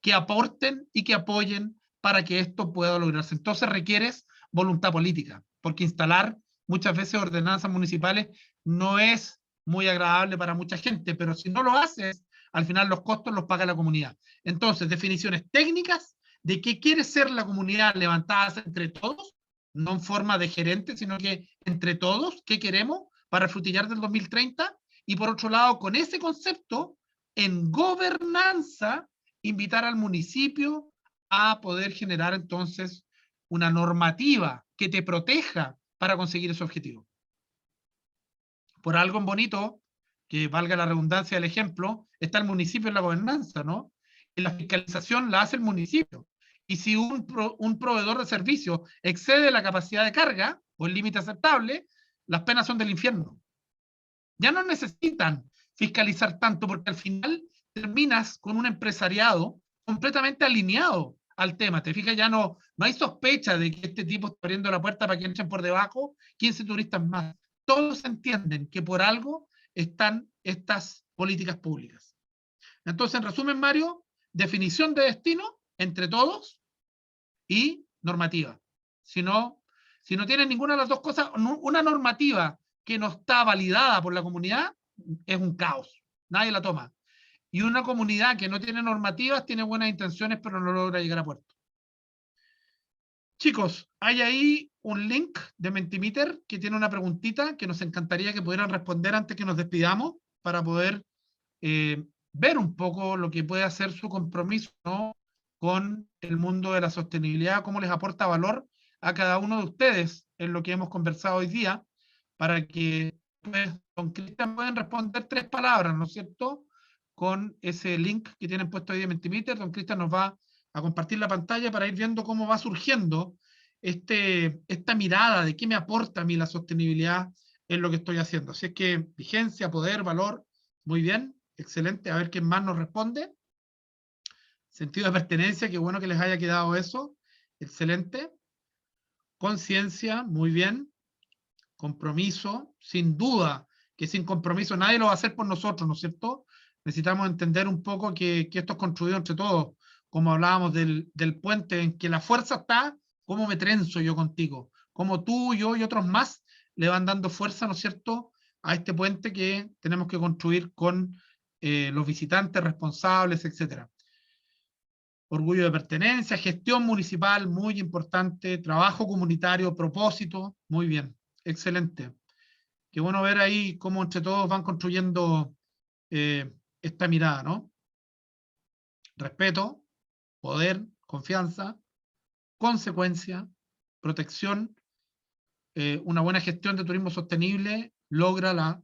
que aporten y que apoyen para que esto pueda lograrse. Entonces requieres voluntad política, porque instalar muchas veces ordenanzas municipales no es muy agradable para mucha gente, pero si no lo haces, al final los costos los paga la comunidad. Entonces, definiciones técnicas de qué quiere ser la comunidad levantadas entre todos, no en forma de gerente, sino que entre todos, qué queremos para el frutillar del 2030, y por otro lado, con ese concepto, en gobernanza, invitar al municipio a poder generar entonces una normativa que te proteja para conseguir ese objetivo. Por algo en Bonito, que valga la redundancia del ejemplo, está el municipio en la gobernanza, ¿no? Y la fiscalización la hace el municipio. Y si un proveedor de servicio excede la capacidad de carga o el límite aceptable, las penas son del infierno. Ya no necesitan fiscalizar tanto, porque al final terminas con un empresariado completamente alineado al tema. Te fijas, ya no hay sospecha de que este tipo está abriendo la puerta para que entren por debajo 15 turistas más. Todos entienden que por algo están estas políticas públicas. Entonces, en resumen, Mario, definición de destino entre todos y normativa. Si no tienen ninguna de las dos cosas, una normativa que no está validada por la comunidad es un caos. Nadie la toma. Y una comunidad que no tiene normativas tiene buenas intenciones, pero no logra llegar a puerto. Chicos, hay ahí un link de Mentimeter que tiene una preguntita que nos encantaría que pudieran responder antes que nos despidamos, para poder ver un poco lo que puede hacer su compromiso, ¿no?, con el mundo de la sostenibilidad, cómo les aporta valor a cada uno de ustedes en lo que hemos conversado hoy día, para que pues, don Cristian pueden responder 3 palabras, ¿no es cierto?, con ese link que tienen puesto ahí de Mentimeter. Don Cristian nos va a compartir la pantalla para ir viendo cómo va surgiendo esta mirada de qué me aporta a mí la sostenibilidad en lo que estoy haciendo. Así es que vigencia, poder, valor, muy bien, excelente. A ver quién más nos responde. Sentido de pertenencia, qué bueno que les haya quedado eso, excelente. Conciencia, muy bien. Compromiso, sin duda que sin compromiso nadie lo va a hacer por nosotros, ¿no es cierto? Necesitamos entender un poco que esto es construido entre todos, como hablábamos del puente, en que la fuerza está, cómo me trenzo yo contigo, cómo tú, yo y otros más le van dando fuerza, ¿no es cierto?, a este puente que tenemos que construir con los visitantes responsables, etc. Orgullo de pertenencia, gestión municipal, muy importante, trabajo comunitario, propósito, muy bien, excelente. Qué bueno ver ahí cómo entre todos van construyendo esta mirada, ¿no? Respeto, poder, confianza, consecuencia, protección, una buena gestión de turismo sostenible logra la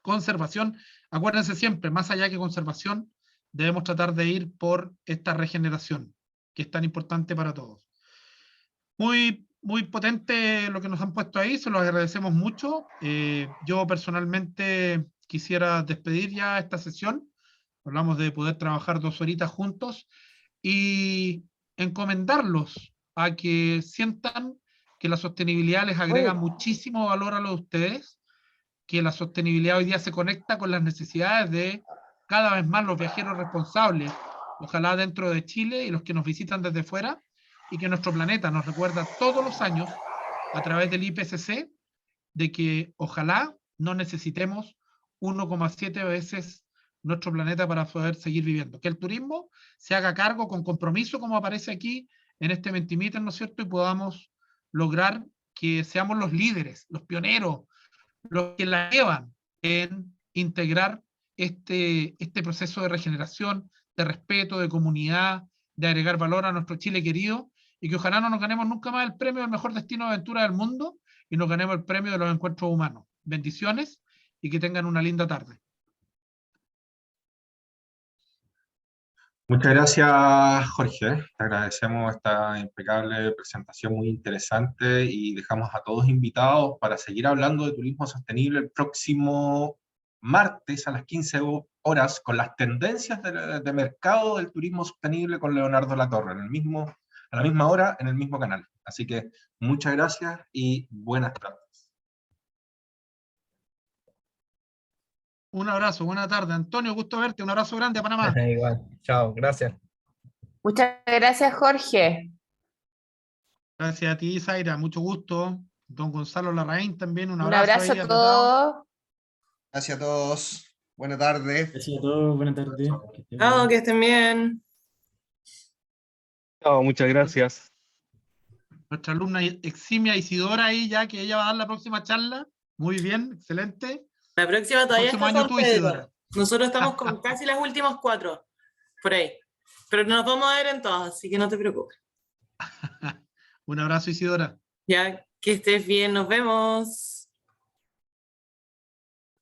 conservación. Acuérdense siempre, más allá que conservación, debemos tratar de ir por esta regeneración, que es tan importante para todos. Muy, muy potente lo que nos han puesto ahí, se los agradecemos mucho. Yo personalmente quisiera despedir ya esta sesión. Hablamos de poder trabajar 2 horitas juntos y encomendarlos a que sientan que la sostenibilidad les agrega muchísimo valor a los de ustedes, que la sostenibilidad hoy día se conecta con las necesidades de cada vez más los viajeros responsables, ojalá dentro de Chile y los que nos visitan desde fuera, y que nuestro planeta nos recuerda todos los años a través del IPCC de que ojalá no necesitemos 1,7 veces nuestro planeta para poder seguir viviendo. Que el turismo se haga cargo con compromiso, como aparece aquí en este Mentimeter, ¿no es cierto? Y podamos lograr que seamos los líderes, los pioneros, los que la llevan en integrar este proceso de regeneración, de respeto, de comunidad, de agregar valor a nuestro Chile querido, y que ojalá no nos ganemos nunca más el premio del mejor destino de aventura del mundo y nos ganemos el premio de los encuentros humanos. Bendiciones y que tengan una linda tarde. Muchas gracias, Jorge. Te agradecemos esta impecable presentación muy interesante y dejamos a todos invitados para seguir hablando de turismo sostenible el próximo martes a las 15 horas con las tendencias de mercado del turismo sostenible con Leonardo Latorre, a la misma hora, en el mismo canal. Así que muchas gracias y buenas tardes. Un abrazo, buena tarde. Antonio, gusto verte. Un abrazo grande a Panamá. Igual, chao, gracias. Muchas gracias, Jorge. Gracias a ti, Zaira, mucho gusto. Don Gonzalo Larraín también, un Un abrazo. abrazo ahí a apretado. todos. Gracias a todos. Buena tarde. Gracias a todos, buenas tardes. Chao, que estén bien. Chao, muchas gracias. Nuestra alumna eximia Isidora ahí ya, que ella va a dar la próxima charla. Muy bien, excelente. La próxima todavía Próximo está año San tú, Pedro. Isidora. Nosotros estamos con casi las últimas 4, por ahí. Pero nos vamos a ver en todas, así que no te preocupes. Un abrazo, Isidora. Ya, que estés bien, nos vemos.